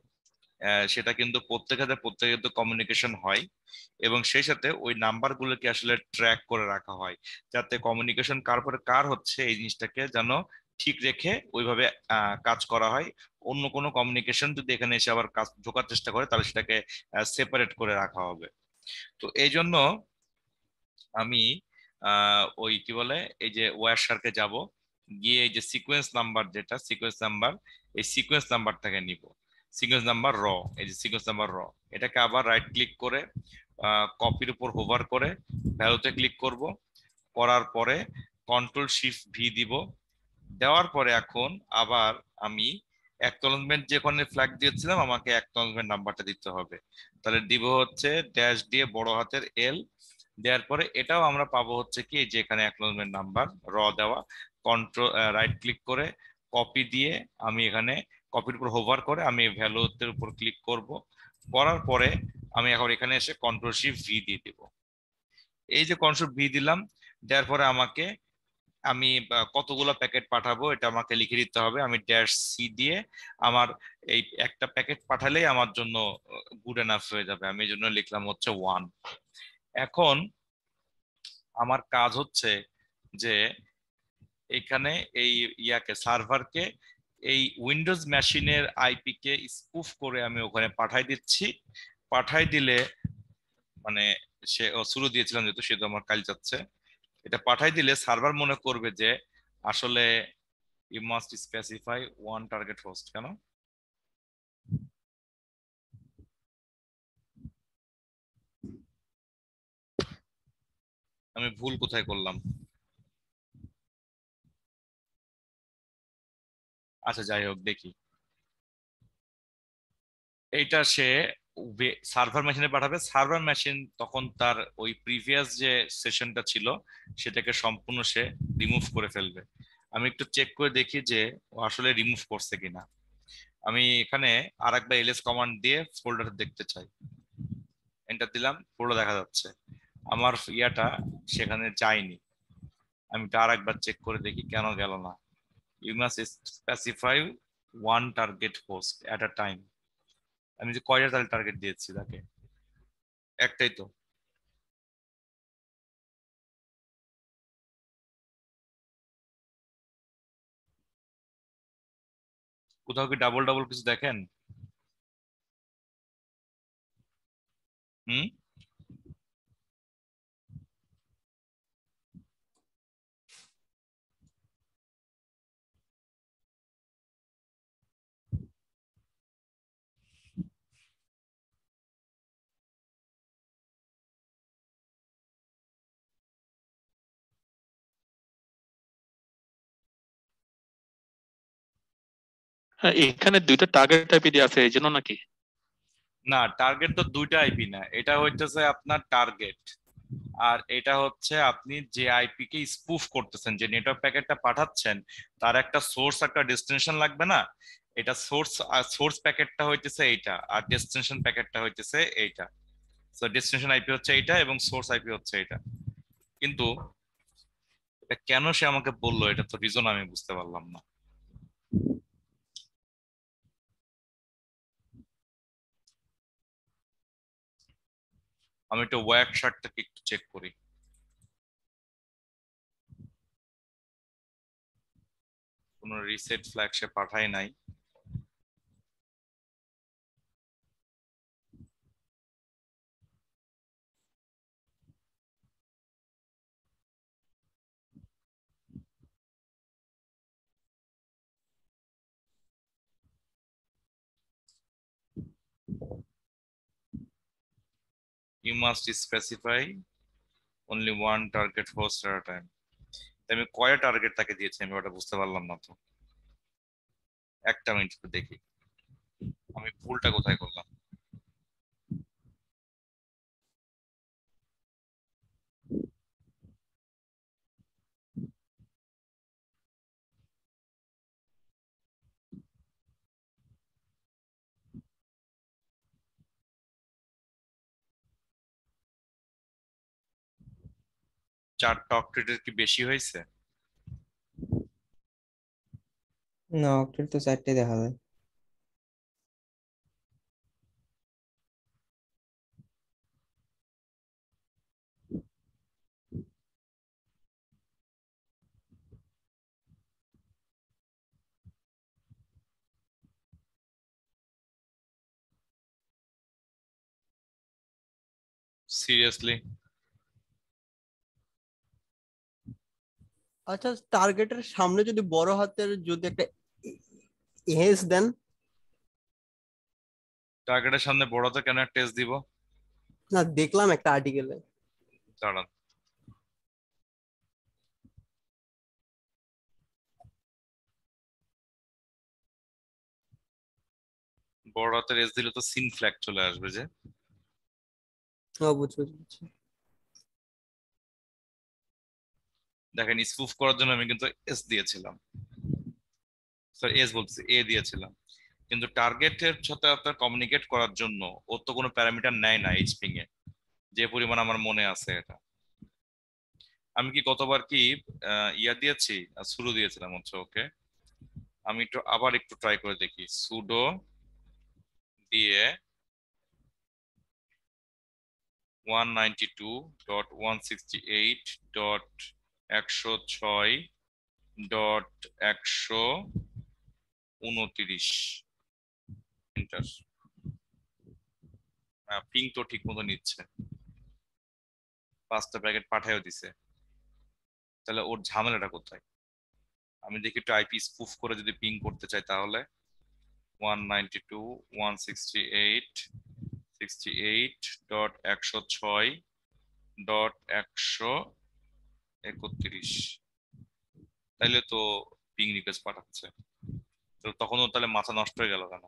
সেটা কিন্তু প্রত্যেকে কিন্তু কমিউনিকেশন হয়, এবং সেই সাথে ওই নাম্বারগুলোকে আসলে ট্র্যাক করে রাখা হয়, যাতে কমিউনিকেশন কার পরে কার হচ্ছে এই জিনিসটাকে যেন ঠিক রেখে ওইভাবে কাজ করা হয়। অন্য কোনো কমিউনিকেশন যদি এখানে এসে আবার কাজ ঢোকার চেষ্টা করে, তাহলে সেটাকে সেপারেট করে রাখা হবে। তো এই জন্য আমি ওই কি বলে এই যে ওয়ারশারকে যাব, গিয়ে এই যে সিকোয়েন্স নাম্বার, যেটা সিকোয়েন্স নাম্বার, এই সিকোয়েন্স নাম্বারটাকে নিব। সিকোয়েন্স নাম্বার র, এই যে সিকোয়েন্স নাম্বার র, এটাকে আবার রাইট ক্লিক করে কপির উপর হোভার করে ভ্যালুতে ক্লিক করব। করার পরে Ctrl+Shift+V দিব। দেওয়ার পরে এখন আবার আমি অ্যাকনলেজমেন্ট যেখানে ফ্ল্যাগ দিয়েছিলাম, আমাকে অ্যাকনলেজমেন্ট নাম্বারটা দিতে হবে। তাহলে দিব হচ্ছে ড্যাশ দিয়ে বড় হাতের এল, দেওয়ার পরে এটাও আমরা পাবো হচ্ছে কি যে এখানে অ্যাকনলেজমেন্ট নাম্বার র দেওয়া। কন্ট্রোল রাইট ক্লিক করে কপি দিয়ে আমি এখানে কপির উপর হোভার করে আমি ভ্যালুতে উপর ক্লিক করব। করার পরে আমি এখন এখানে এসে Ctrl+Shift+V দিয়ে দিব। এই যে Ctrl+V দিলাম, দেওয়ার পরে আমাকে আমি কতগুলো প্যাকেট পাঠাবো এটা আমাকে লিখে দিতে হবে। আমি -C দিয়ে আমার এই একটা প্যাকেট পাঠালেই আমার জন্য গুড এনাফ হয়ে যাবে, আমি এই জন্য লিখলাম হচ্ছে 1। এখন আমার কাজ হচ্ছে যে এখানে এই সার্ভারকে এই উইন্ডোজ মেশিনের আইপি কে স্পুফ করে আমি ওখানে পাঠাই দিচ্ছি। পাঠাই দিলে মানে সে শুরু দিয়েছিলাম যেহেতু, সে তো আমার কাজ যাচ্ছে। এটা পাঠাই দিলে সার্ভার মনে করবে যে আসলে you must specify one target host. কেন আমি ভুল কোথায় করলাম? আচ্ছা যাই হোক, দেখি এইটা সে সার্ভার মেশিনে পাঠাবে। সার্ভার মেশিন তখন তার ওই প্রিভিয়াস যে সেশনটা ছিল সেটাকে সম্পূর্ণ সে রিমুভ করে ফেলবে। আমি একটু চেক করে দেখি যে ও আসলে রিমুভ করছে কিনা। আমি এখানে আরেকবার এলএস কমান্ড দিয়ে ফোল্ডার দেখতে চাই, এন্টার দিলাম, ফোল্ডার দেখা যাচ্ছে, আমার ইয়াটা সেখানে যায়নি। আমি আর একবার চেক করে দেখি কেন গেল না। You must specify one target host at a time. আমি যে কয়টা তাহলে টার্গেট দিয়েছি তাকে? একটাই তো। কোথাও কি ডাবল ডাবল কিছু দেখেন? হুম। হ্যাঁ, এখানে দুইটা টার্গেট আইপি দিয়ে আছে এই জন্য নাকি? না, টার্গেট তো দুইটা আইপি না, এটা হইতেছে আপনার টার্গেট, আর এটা হচ্ছে আপনি যে আইপি কে স্পুফ করতেছেন, যে নেটওয়ার্ক প্যাকেটটা পাঠাচ্ছেন, তার একটা সোর্স একটা ডেস্টিনেশন লাগবে না? এটা সোর্স প্যাকেটটা হইতেছে এইটা, আর ডেস্টিনেশন প্যাকেটটা হইতেছে এইটা। সো ডেস্টিনেশন আইপি হচ্ছে এইটা এবং সোর্স আইপি হচ্ছে এইটা। কিন্তু এটা কেন সে আমাকে বললো, এটা তো রিজন আমি বুঝতে পারলাম না। আমি একটু ওয়্যাক শার্টটাকে একটু চেক করি। কোনো রিসেট ফ্ল্যাগ সে পাঠায় নাই। You must specify only one target host at a time. আমি কয়টা টার্গেট তাকে দিয়েছি আমি ওটা বুঝতে পারলাম না তো। একটা মিনিট একটু দেখি আমি ভুলটা কোথায় করলাম। চারটা অক্টেটের কি বেশি হয়েছে? না, অক্টেল তো 4টে দেখা যায়। সিরিয়াসলি? আচ্ছা, টার্গেটের সামনে যদি বড় হাতের যদি একটা এস দেন। টার্গেটের সামনে বড়তে কেন টেস্ট দিব? না, দেখলাম একটা আর্টিকেলে। দাঁড়ান, বড় হাতের এস দিলে তো সিন ফ্ল্যাগ চলে আসবে যে। ও, বুঝছি বুঝছি। দেখেন, স্পুফ করার জন্য আমি কিন্তু এস দিয়েছিলাম, স্যার এস বলছি, এ দিয়েছিলাম। কিন্তু টার্গেটের সাথে আপনার কমিউনিকেট করার জন্য ওর তো কোনো প্যারামিটার নেয় না এইচপিং এ, যে পরিমাণ আমার মনে আছে এটা। আমি কি গতবার কি ইয়া দিয়েছি, সুডো দিয়েছিলাম হচ্ছে, ওকে। আমি একটু আবার একটু ট্রাই করে দেখি, সুডো দিয়ে 192.168.106.129 এন্টার। পিং তো ঠিক মতো নিচ্ছে, 5টা প্যাকেট পাঠায়ও দিছে, তাহলে ওর ঝামেলাটা কোথায়? আমি দেখি একটু আইপি স্পুফ করে যদি পিং করতে চাই, তাহলে 192.168.106.131, তাইলে তো পিং রিকোয়েস্ট পাঠাচ্ছে। তো তখন তাহলে মাথা নষ্ট হয়ে গেল কেন?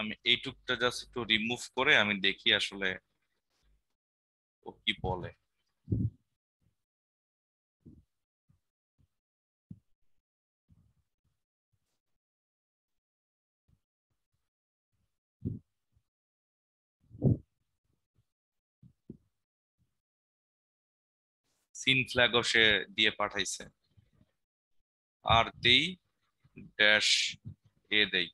আমি এইটুকটা জাস্ট একটু রিমুভ করে আমি দেখি আসলে ও কি বলে। সিন ফ্ল্যাগও সে দিয়ে পাঠাইছে। আর দেই ড্যাশ এ দেই।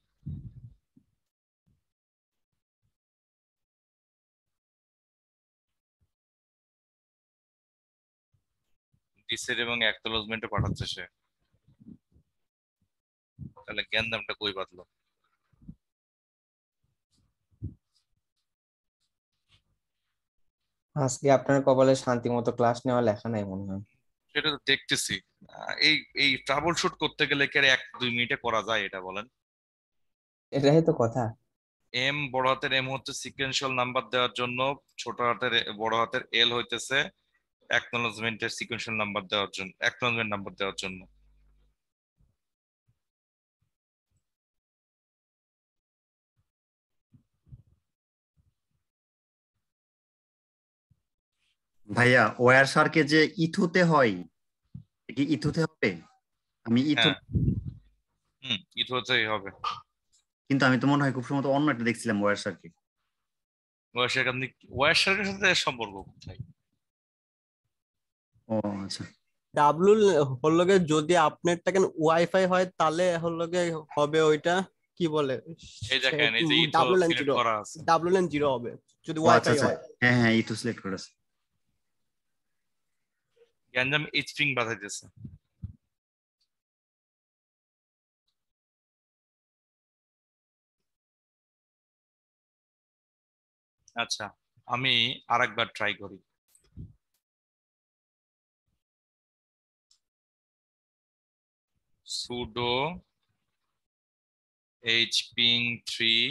ডিসের এবং অ্যাকনোলেজমেন্টে পাঠাচ্ছে সে। তাহলে জ্ঞানদামটা কই বাঁধলো? আজকে আপনার কপালে শান্তি মতো ক্লাস নেওয়া লেখা নাই মনে হয়। সেটা তো দেখতেছি। এই এই ট্রাবল শুট করতে গেলে কি আর 1-2 মিনিটে করা যায় এটা বলেন? এটাই তো কথা। এম বড় হাতের এম হচ্ছে সিকোয়েন্সিয়াল নাম্বার দেওয়ার জন্য, ছোট হাতের বড় হাতের এল হইতেছে অ্যাকনোলেজমেন্টের সিকোয়েন্সিয়াল নাম্বার দেওয়ার জন্য, অ্যাকনোলেজমেন্ট নাম্বার দেওয়ার জন্য। ভাইয়া ওয়ার সারকে যে ইথুতে হয়, কি ইথুতে হবে? আমি ইথু, হ্যাঁ, ইথোতেই হবে। কিন্তু আমি তো মনে হয় খুব সম্ভবত অন্য একটা দেখছিলাম ওয়ার সারকে। ওয়াশার আপনি ওয়াশারের সাথে এর সম্পর্ক কোথায়? ও আচ্ছা, ডাব্লু হলো গিয়ে যদি আপনারটা কেন ওয়াইফাই হয় তাহলে হলো গিয়ে হবে ওইটা কি বলে এই দেখেন, এই যে ইথো ডাব্লু ল্যান সিলেক্ট জিরো, করা আছে। ডাব্লু ল্যান জিরো হবে যদি ও আচ্ছা ওয়াইফাই আচ্ছা, হয়। হ্যাঁ হ্যাঁ ইথু সিলেক্ট করেছে। গ্যাঞ্জাম এই স্ট্রিং বাজাইতেছে। আচ্ছা, আমি আরেকবার ট্রাই করি। sudo hping 3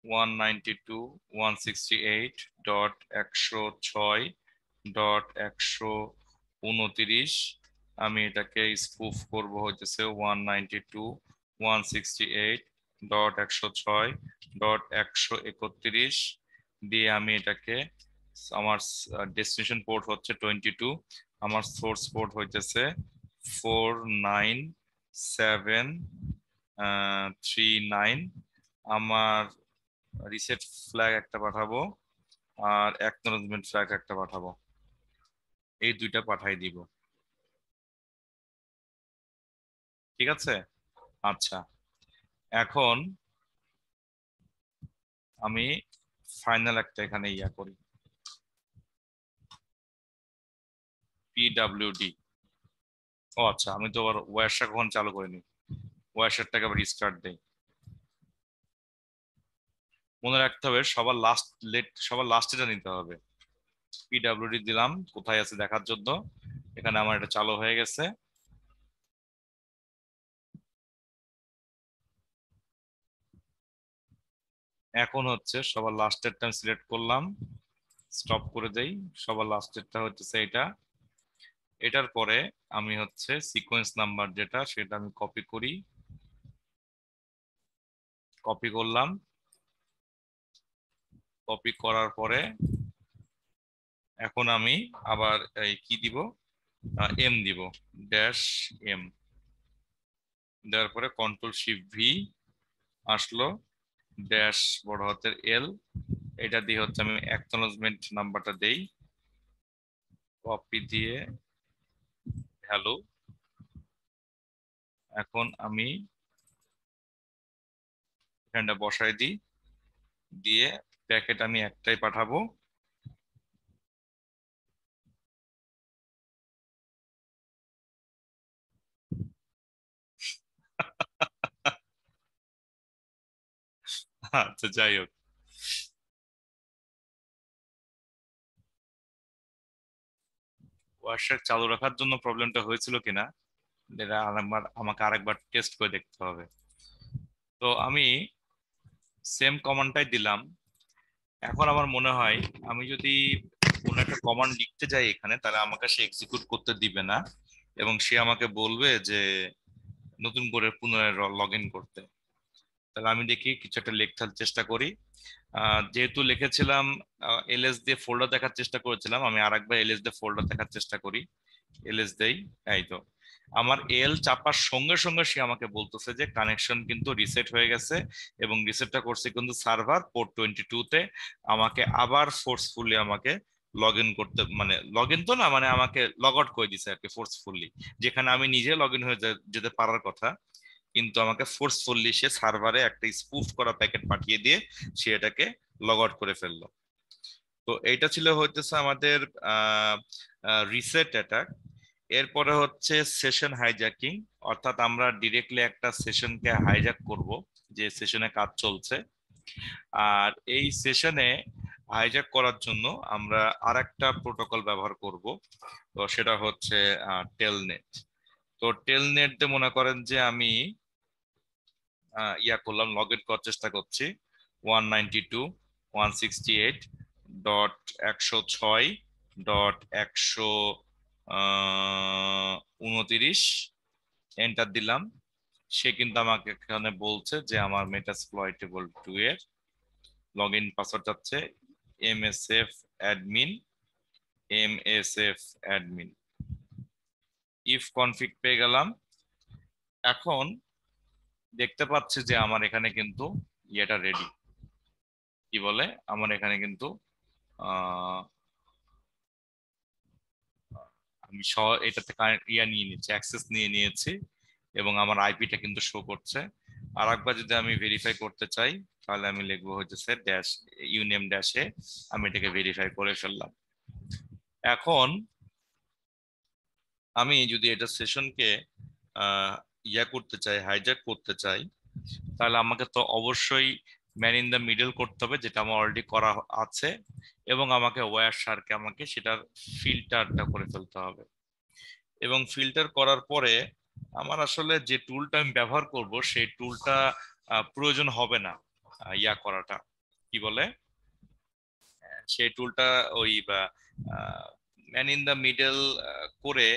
192.168.106.129। আমি এটাকে স্পুফ করব হইতেছে 192.168.106.131 দিয়ে আমি এটাকে, আমার ডেস্টিনেশন পোর্ট হচ্ছে 22, আমার সোর্স পোর্ট হইতেছে 49739, আমার রিসেট ফ্ল্যাগ একটা পাঠাবো আর অ্যাকনোলেজমেন্ট ফ্ল্যাগ একটা পাঠাবো, এই দুইটা পাঠাই দিব। ঠিক আছে? আচ্ছা, এখন আমি ফাইনাল একটা এখানে ইয়া করি, পিডব্লিউডি। ও আচ্ছা, আমি তো আবার ওয়ারশা কখন চালু করিনি, ওয়ারশারটাকে আবার রিস্টার্ট দেই। মনে রাখতে হবে সবার লাস্টে নিতে হবে। পিডব্লিউডি দিলাম কোথায় আছে দেখার জন্য, এখানে আমার এটা চালু হয়ে গেছে। এখন হচ্ছে সবার লাস্টেরটা আমি সিলেক্ট করলাম, স্টপ করে দেই। সবার লাস্টেরটা হচ্ছে এটা। এটার পরে আমি হচ্ছে সিকোয়েন্স নাম্বার যেটা সেটা আমি কপি করি, কপি করলাম। কপি করার পরে এখন আমি আবার এই কি দিব, এম দিব, ড্যাশ এম দেওয়ার পরে কন্ট্রোল শিফট ভি আসলো, ড্যাশ বড় হাতের এল, এটা দিয়ে হচ্ছে আমি অ্যাকনোলেজমেন্ট নাম্বারটা দেই, কপি দিয়ে ভ্যালু। এখন আমি এখানটা বসাই দিই, দিয়ে প্যাকেট আমি একটাই পাঠাবো। আচ্ছা, যাই হোক, ওয়াশার চালু রাখার জন্য প্রবলেমটা হয়েছিল কিনা এটা আমাকে আরেকবার টেস্ট করে দেখতে হবে। তো আমি সেম কমান্ডটাই দিলাম। এখন আমার মনে হয় আমি যদি কোনো একটা কমান্ড লিখতে যাই এখানে, তাহলে আমাকে সে এক্সিকিউট করতে দিবে না এবং সে আমাকে বলবে যে নতুন করে পুনরায় লগ ইন করতে। তাহলে আমি দেখি কিছু একটা লেখার চেষ্টা করি। যেহেতু লিখেছিলাম এলএস দিয়ে ফোল্ডার দেখার চেষ্টা করেছিলাম, আমি আরেকবার এলএস দিয়ে ফোল্ডার দেখার চেষ্টা করি। এলএস দেই, এই তো আমার এল চাপার সঙ্গে সঙ্গে সে আমাকে বলতেছে যে কানেকশন কিন্তু রিসেট হয়ে গেছে এবং রিসেটটা করছে কিন্তু সার্ভার পোর্ট 22 তে। আমাকে আবার ফোর্সফুলি আমাকে লগ ইন করতে, মানে লগ ইন তো না, মানে আমাকে লগ আউট করে দিছে আর কি ফোর্সফুলি, যেখানে আমি নিজে লগ ইন হয়ে যেতে পারার কথা, কিন্তু আমাকে ফোর্সফুলি সে সার্ভারে একটা স্পুফ করা প্যাকেট পাঠিয়ে দিয়ে সে এটাকে লগ আউট করে ফেললো। তো এইটা ছিল হইতেছে আমাদের রিসেট অ্যাটাক। এরপরে হচ্ছে সেশন হাইজ্যাকিং, অর্থাৎ আমরা ডিরেক্টলি একটা সেশনকে হাইজ্যাক করব যে সেশনে কাজ চলছে। আর এই সেশনে হাইজ্যাক করার জন্য আমরা আরেকটা প্রোটোকল ব্যবহার করব, তো সেটা হচ্ছে টেলনেট। তো টেলনেট দিয়ে মনে করেন যে আমি ইয়া করলাম, লগ ইন করার চেষ্টা করছি 192.168.100.129, এন্টার দিলাম। সে কিন্তু আমাকে এখানে বলছে যে আমার মেটাসপ্লয়েটেবল 2 এর লগ ইন পাসওয়ার্ড যাচ্ছে msf admin msf admin। If config পেয়ে গেলাম। এখন দেখতে পাচ্ছি যে আমার এখানে কিন্তু ইয়েটা রেডি, কি বলে, আমার এখানে কিন্তু আমি এটাতে ইয়া নিয়ে নিচ্ছি, অ্যাক্সেস নিয়ে নিয়েছি, এবং আমার আইপিটা কিন্তু শো করছে। আর একবার যদি আমি ভেরিফাই করতে চাই তাহলে আমি লিখবো হচ্ছে ড্যাশ ইউনেম ড্যাশে, আমি এটাকে ভেরিফাই করে ফেললাম। এখন আমি যদি এটা সেশনকে ইয়া করতে চাই, হাইজ্যাক করতে চাই, তাহলে আমাকে তো অবশ্যই ম্যান ইন দ্য মিডল করতে হবে, যেটা আমার অলরেডি করা আছে, এবং আমাকে ওয়্যার শার্কে আমাকে সেটার ফিল্টারটা করে ফেলতে হবে। এবং ফিল্টার করার পরে আমার আসলে যে টুলটা আমি ব্যবহার করব সেই টুলটা প্রয়োজন হবে না ইয়া করাটা, কি বলে, সেই টুলটা ওই ম্যান ইন দ্য মিডল করে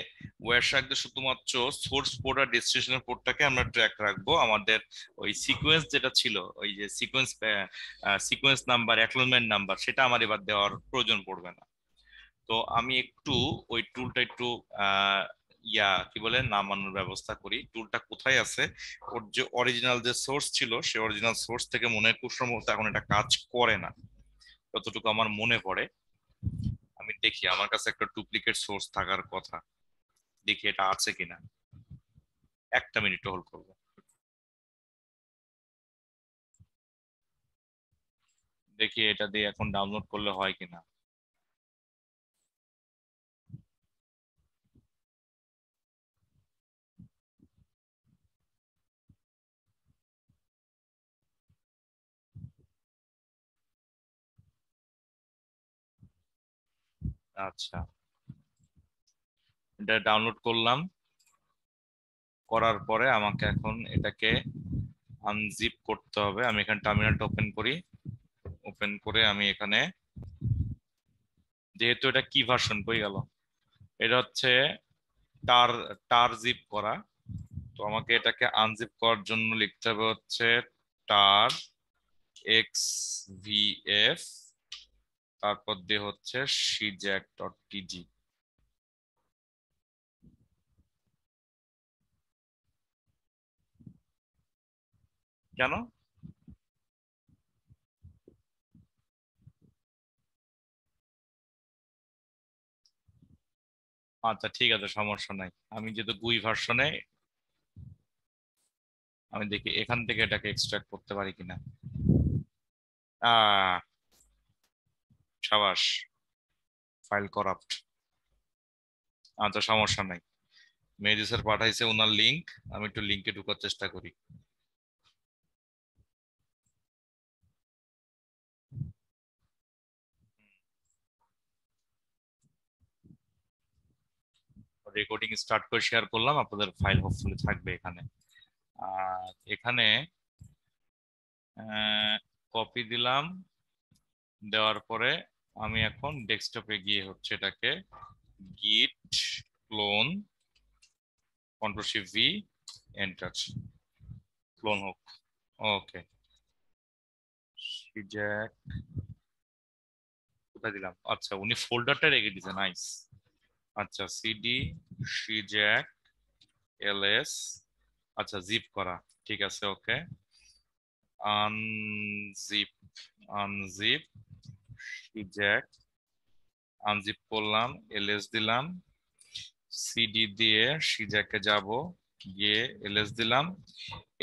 ওয়্যারশার্ক শুধুমাত্র সোর্স পোর্ট আর ডেস্টিনেশন পোর্টটাকে আমরা ট্র্যাক রাখবো। আমাদের ওই সিকোয়েন্স যেটা ছিল, ওই যে সিকোয়েন্স নাম্বার, অ্যাকনোলেজমেন্ট নাম্বার, সেটা আমার এবার দেওয়ার প্রয়োজন পড়বে না। তো আমি একটু ওই টুলটা একটু ইয়া কি বলে নামানোর ব্যবস্থা করি। টুলটা কোথায় আছে, ওর যে অরিজিনাল যে সোর্স ছিল সেই অরিজিনাল সোর্স থেকে মনে হয় খুব সম্ভবত এখন এটা কাজ করে না, যতটুকু আমার মনে পড়ে। আমি দেখি, আমার কাছে একটা ডুপ্লিকেট সোর্স থাকার কথা, দেখি এটা আছে কিনা। একটা মিনিট হোল্ড করবো, দেখি এটা দিয়ে এখন ডাউনলোড করলে হয় কিনা। আচ্ছা, এটা ডাউনলোড করলাম। করার পরে আমাকে এখন এটাকে আনজিপ করতে হবে। আমি এখানে টার্মিনালটা ওপেন করি, ওপেন করে আমি এখানে, যেহেতু এটা কি ভার্সন কই গেল, এটা হচ্ছে টার টার জিপ করা, তো আমাকে এটাকে আনজিপ করার জন্য লিখতে হবে হচ্ছে টার xvf, তারপর দিয়ে হচ্ছে cjack.tg। কেন? আচ্ছা ঠিক আছে, সমস্যা নাই। আমি যেহেতু গুই ভার্সনে, আমি দেখি এখান থেকে এটাকে এক্সট্রাক্ট করতে পারি কিনা। আহ সাবাস, ফাইল করাপ্ট। আচ্ছা সমস্যা নাই, মেহেদি স্যার পাঠাইছে ওনার লিংক, আমি একটু লিংকে ঢোকার চেষ্টা করি। রেকর্ডিং স্টার্ট করে শেয়ার করলাম, আপনাদের ফাইল হোপফুলি থাকবে এখানে। আর এখানে কপি দিলাম, দেওয়ার পরে আমি এখন ডেস্কটপে গিয়ে হচ্ছে এটাকে গিট clone, control shift V, enter, clone হোক। ওকে, জ্যাক কোথায় দিলাম? আচ্ছা, উনি ফোল্ডারটা রেখে দিয়েছে, নাইস। আচ্ছা, সিডি জ্যাক এলএস, আচ্ছা জিপ করা, ঠিক আছে, ওকে। আনজিপ, আনজিপ জ্যাক আনজিপ করলাম, এলএস দিলাম, সিডি দিয়ে সিজাকে যাব, গিয়ে এলএস দিলাম।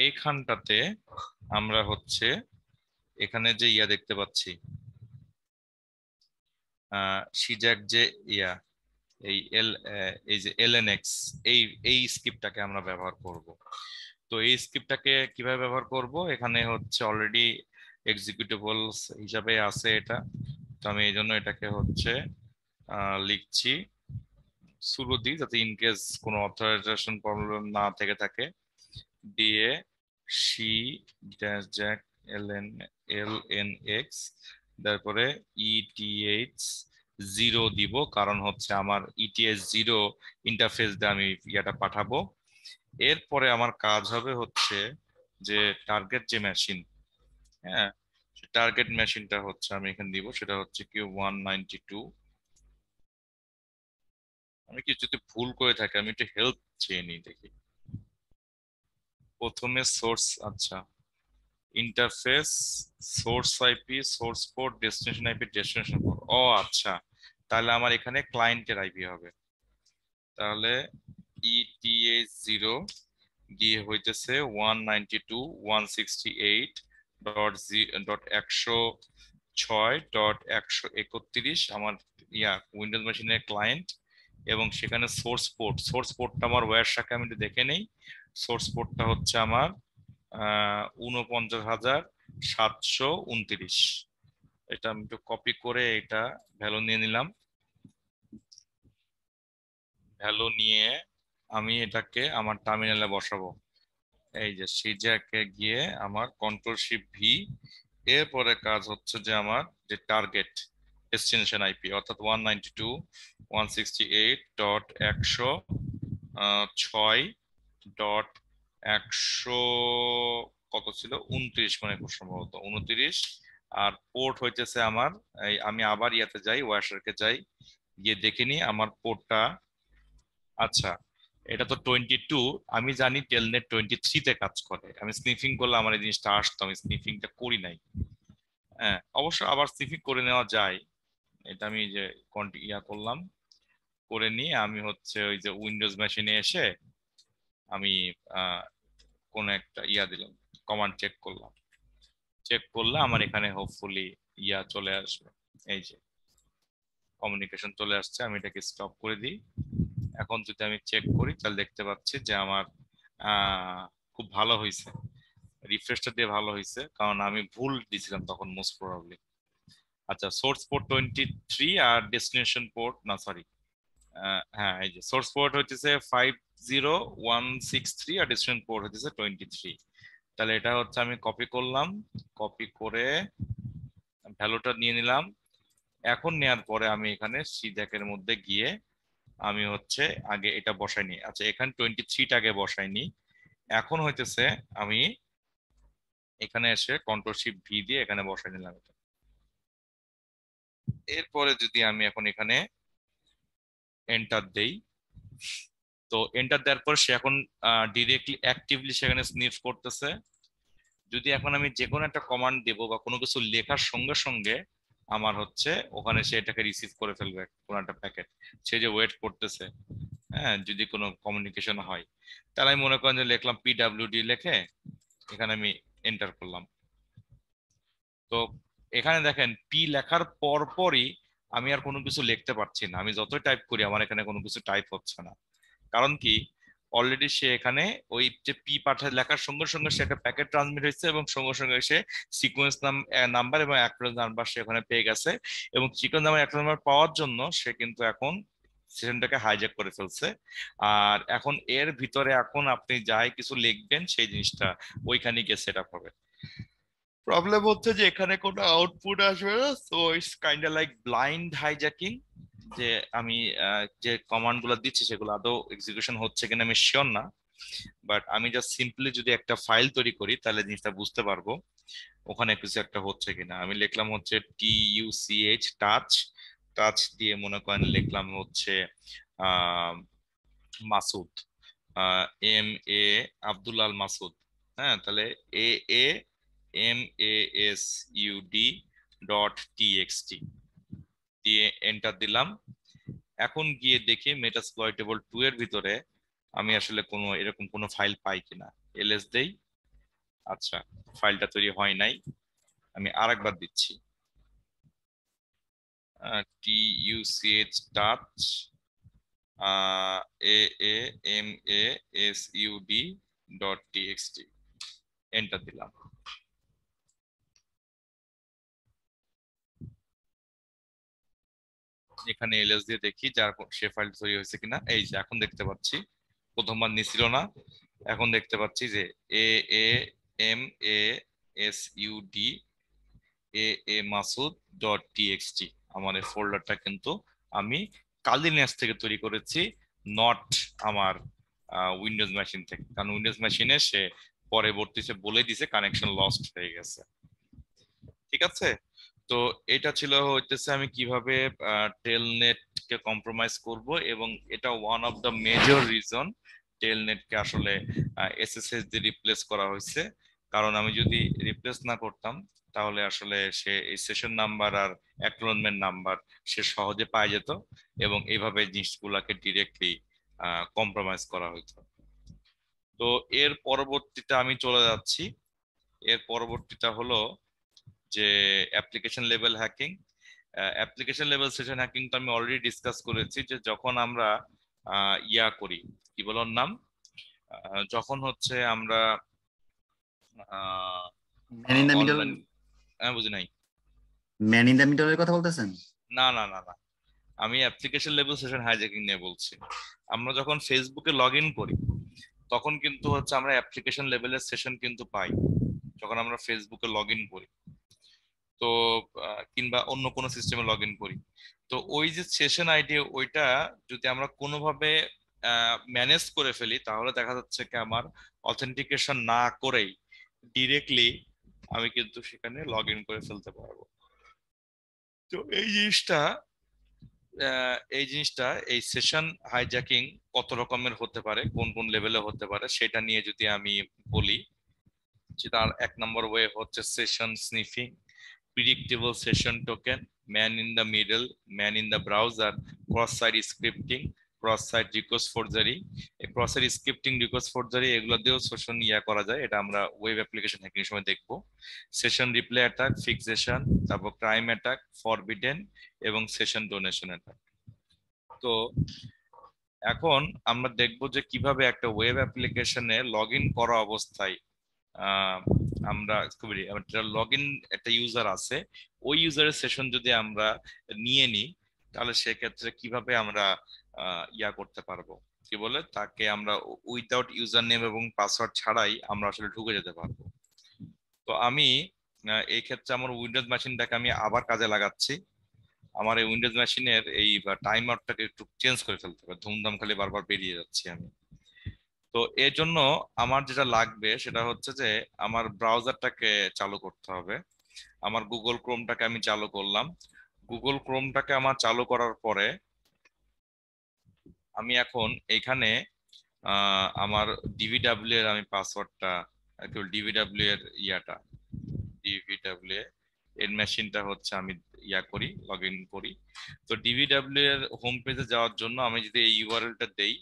এইখানটাতে আমরা হচ্ছে এখানে যে ইয়া দেখতে পাচ্ছি সিজাক যে ইয়া এই যে এলএনএক্স, এই স্ক্রিপ্টটাকে আমরা ব্যবহার করব। তো এই স্ক্রিপ্টটাকে কিভাবে ব্যবহার করব, এখানে হচ্ছে অলরেডি এক্সিকিউটেবলস হিসাবে আছে এটা। তো আমি এই জন্য এটাকে হচ্ছে লিখছি শুরু দিই, যাতে ইনকেস কোনো অথরাইজেশন প্রবলেম না থেকে থাকে। দিয়ে সি ড্যাশ জ্যাক এলএনএক্স, তারপরে ইটিএইচ 0 দিব, কারণ হচ্ছে আমার ইটিএইচ 0 ইন্টারফেস দিয়ে আমি ইয়াটা পাঠাবো। এরপরে আমার কাজ হবে হচ্ছে যে টার্গেট যে মেশিন, হ্যাঁ টার্গেট মেশিনটা হচ্ছে আমি এখানে দিব, সেটা হচ্ছে কি 192। আমি কি যদি ভুল করে থাকি আমি একটু হেল্প চেয়ে নিই দেখি। প্রথমে সোর্স, আচ্ছা interface, source IP, source port, destination IP, destination port. ও আচ্ছা, তাহলে আমার এখানে ক্লায়েন্টের আইপি হবে। তাহলে ইটিএইচ 0 গিয়ে হইতেছে 192.168.106.131 আমার ইয়া উইন্ডোজ মেশিনের ক্লায়েন্ট, এবং সেখানে সোর্স পোর্টটা আমার ওয়্যার শাখা আমি একটু দেখে নেই। সোর্স পোর্টটা হচ্ছে আমার 49,729। এটা আমি একটু কপি করে এটা ভ্যালু নিয়ে নিলাম। ভ্যালু নিয়ে আমি এটাকে আমার টার্মিনালে বসাবো। এই যে সিজাকে গিয়ে আমার কন্ট্রোল শিফট ভি, এরপরে কাজ হচ্ছে যে আমার যে টার্গেট ডেস্টিনেশন আইপি অর্থাৎ 192.168.106.100 কত ছিল 29 মানে খুব সম্ভবত 29। আর পোর্ট হইতেছে আমার আমি আবার ইয়াতে যাই, ওয়াশারকে যাই, গিয়ে দেখে নি আমার পোর্টটা। আচ্ছা এটা তো 22, আমি জানি টেলনেট 23 তে কাজ করে। আমি স্নিফিং করলে আমার এই জিনিসটা আসতো, আমি স্নিফিংটা করি নাই। হ্যাঁ অবশ্য আবার স্নিফিং করে নেওয়া যায়, এটা আমি যে ইয়া করলাম, করে নিয়ে আমি হচ্ছে ওই যে উইন্ডোজ মেশিনে এসে আমি কোন একটা ইয়া দিলাম, কমান্ড চেক করলাম। চেক করলে আমার এখানে হোপফুলি ইয়া চলে আসবে, এই যে কমিউনিকেশন চলে আসছে। আমি এটাকে স্টপ করে দিই। এখন যদি আমি চেক করি তাহলে দেখতে পাচ্ছি যে আমার খুব ভালো হয়েছে, রিফ্রেশটা দিয়ে ভালো হয়েছে, কারণ আমি ভুল দিয়েছিলাম তখন মোস্ট প্রবাবলি। আচ্ছা সোর্স পোর্ট 23 আর ডেস্টিনেশন পোর্ট না সরি, হ্যাঁ এই যে সোর্স পোর্ট হচ্ছে 50163 আর ডেস্টিনেশন পোর্ট হচ্ছে 23। তাহলে এটা হচ্ছে আমি কপি করলাম, কপি করে ভ্যালুটা নিয়ে নিলাম। এখন নেয়ার পরে আমি এখানে সিজ্যাকের মধ্যে গিয়ে আমি হচ্ছে আগে এটা বসাই নি। আচ্ছা এখানে 23টা আগে বসাই নি। এখন হইতেছে আমি এখানে এসে কন্ট্রোল শিফট ভি দিয়ে এখানে বসাই নিলাম এটা। এরপরে যদি আমি এখন এখানে এন্টার দেই, তো এন্টার দেওয়ার পর সে এখন ডিরেক্টলি অ্যাক্টিভলি সেখানে স্নিফ করতেছে। যদি এখন আমি যে কোনো একটা কমান্ড দেব বা কোনো কিছু লেখার সঙ্গে সঙ্গে আমার হচ্ছে ওখানে সে এটাকে রিসিভ করে ফেলবে কোনো একটা প্যাকেট, সে যে ওয়েট করতেছে। হ্যাঁ যদি কোনো কমিউনিকেশন হয় তাহলে আমি মনে করেন যে লিখলাম পিডাব্লিউডি লিখে এখানে আমি এন্টার করলাম। তো এখানে দেখেন পি লেখার পরই আমি আর কোনো কিছু লিখতে পারছি না, আমি যতই টাইপ করি আমার এখানে কোনো কিছু টাইপ হচ্ছে না। কারণ কি অলরেডি সে এখানে ওই যে পি পাঠায় লেখার সঙ্গে সঙ্গে সে একটা প্যাকেট ট্রান্সমিট হয়েছে এবং সঙ্গে সঙ্গে সে সিকোয়েন্স নাম্বার এবং অ্যাক্রোস নাম্বার সে ওখানে পেয়ে গেছে, এবং সিকোয়েন্স নাম্বার অ্যাক্রোস নাম্বার পাওয়ার জন্য সে কিন্তু এখন সেশনটাকে হাইজ্যাক করে ফেলছে। আর এখন এর ভিতরে এখন আপনি যাই কিছু লিখবেন সেই জিনিসটা ওইখানে গিয়ে সেট আপ হবে। প্রবলেম হচ্ছে যে এখানে কোনো আউটপুট আসবে না, so it's kind like blind hijacking, যে আমি যে কমান্ড গুলো দিচ্ছি সেগুলো আদৌ এক্সিকিউশন হচ্ছে কিনা আমি শিওর না। বাট আমি জাস্ট সিম্পলি যদি একটা ফাইল তৈরি করি তাহলে জিনিসটা বুঝতে পারবো ওখানে কিছু একটা হচ্ছে কিনা। আমি লিখলাম হচ্ছে TUCH টাচ, টাচ দিয়ে মনে করেন লিখলাম হচ্ছে মাসুদ, MA আব্দুল আল মাসুদ। হ্যাঁ তাহলে AAMASUD.txt। দিয়ে এন্টার দিলাম। এখন গিয়ে দেখি মেটাসপ্লয়েটেবল 2 এর ভিতরে আমি আসলে কোনো এরকম কোনো ফাইল পাই কিনা। এলএস দেই, আচ্ছা ফাইলটা তৈরি হয় নাই। আমি আরেকবার দিচ্ছি tuch touch AAMASUD.txt, এন্টার দিলাম। এখানে এলএস দিয়ে দেখি যার সে ফাইল তৈরি হয়েছে কিনা। এই যে এখন দেখতে পাচ্ছি, প্রথমবার নিছিল না, এখন দেখতে পাচ্ছি যে AAMASUD.txt আমার এই ফোল্ডারটা কিন্তু আমি কালিনেস থেকে তৈরি করেছি, নট আমার উইন্ডোজ মেশিন থেকে। কারণ উইন্ডোজ মেশিনে সে পরবর্তীতে বলে দিছে কানেকশন লস্ট হয়ে গেছে। ঠিক আছে, তো এটা ছিল হইতেছে আমি কিভাবে টেলনেট কে কম্প্রোমাইজ করব, এবং এটা one of the major reason telnet কে আসলে এসএসএস দিয়ে রিপ্লেস করা হয়েছে। কারণ আমি যদি রিপ্লেস না করতাম তাহলে আসলে সে এই সেশন নাম্বার আর অ্যাকনোলেজমেন্ট নাম্বার সে সহজে পাওয়া যেত, এবং এইভাবে জিনিসগুলোকে ডিরেক্টলি কম্প্রোমাইজ করা হতো। তো এর পরবর্তীতে আমি চলে যাচ্ছি। এর পরবর্তীটা হলো যে application level hacking. Application level session hacking তো আমি অলরেডি ডিসকাস করেছি, যে যখন আমরা ইয়া করি, কি বল ওর নাম, যখন হচ্ছে আমরা man in the middle, online, বুঝি নাই। ম্যান ইন দ্য মিডলের কথা বলতেছেন? না না না না, আমি অ্যাপ্লিকেশন লেভেল সেশন হাইজ্যাকিং নিয়ে বলছি। আমরা যখন ফেসবুকে লগ ইন করি তখন কিন্তু হচ্ছে আমরা অ্যাপ্লিকেশন লেভেলের সেশন কিন্তু পাই যখন আমরা ফেসবুকে লগ ইন করি, তো কিংবা অন্য কোনো সিস্টেমে লগ ইন করি। তো ওই যে সেশন আইডি, ওইটা যদি আমরা কোনোভাবে ম্যানেজ করে ফেলি তাহলে দেখা যাচ্ছে কি আমার অথেন্টিকেশন না করেই ডিরেক্টলি আমি কিন্তু সেখানে লগ ইন করে ফেলতে পারবো। তো এই সেশন হাইজ্যাকিং কত রকমের হতে পারে, কোন কোন লেভেলে হতে পারে সেটা নিয়ে যদি আমি বলি, যে তার 1 নম্বর ওয়ে হচ্ছে session sniffing, predictable session token, man in the middle, man in the browser, cross site scripting, cross site request forgery. এই cross site scripting, request forgery এগুলো দিয়েও সেশন করা যায়, এটা আমরা ওয়েব অ্যাপ্লিকেশন হ্যাকিং এর সময় দেখবো। সেশন রিপ্লে অ্যাটাক, ফিক্সেশন, তারপর ক্রাইম অ্যাটাক, ফরবিডেন এবং সেশন ডোনেশন অ্যাটাক। তো এখন আমরা দেখবো যে কিভাবে একটা ওয়েব অ্যাপ্লিকেশনে লগ ইন করা অবস্থায় আমরা লগ ইন একটা ইউজার আছে, ওই ইউজারের সেশন যদি আমরা নিয়ে নিই তাহলে সেক্ষেত্রে কিভাবে আমরা করতে পারবো, কি বলে তাকে আমরা উইদাউট ইউজার নেম এবং পাসওয়ার্ড ছাড়াই আমরা আসলে ঢুকে যেতে পারবো। তো আমি এই ক্ষেত্রে আমার উইন্ডোজ মেশিনটাকে আমি আবার কাজে লাগাচ্ছি। আমার এই উইন্ডোজ মেশিনের এই টাইম আউটটাকে একটু চেঞ্জ করে ফেলতে হবে, ধুমধাম খালি বারবার বেরিয়ে যাচ্ছি আমি। তো এর জন্য আমার যেটা লাগবে সেটা হচ্ছে যে আমার ব্রাউজারটাকে চালু করতে হবে। আমার গুগল ক্রোমটাকে আমি চালু করলাম। গুগল ক্রোমটাকে আমার চালু করার পরে আমি এখন এখানে আমার ডিভিডাব্লিউ এর আমি পাসওয়ার্ডটা, ডিভিডাব্লিউ এর ডিভিডাব্লিউ এর মেশিনটা হচ্ছে আমি করি, লগ ইন করি। তো ডিভিডাব্লিউ এর হোম পেজে যাওয়ার জন্য আমি যদি এই ইউআরএলটা দেই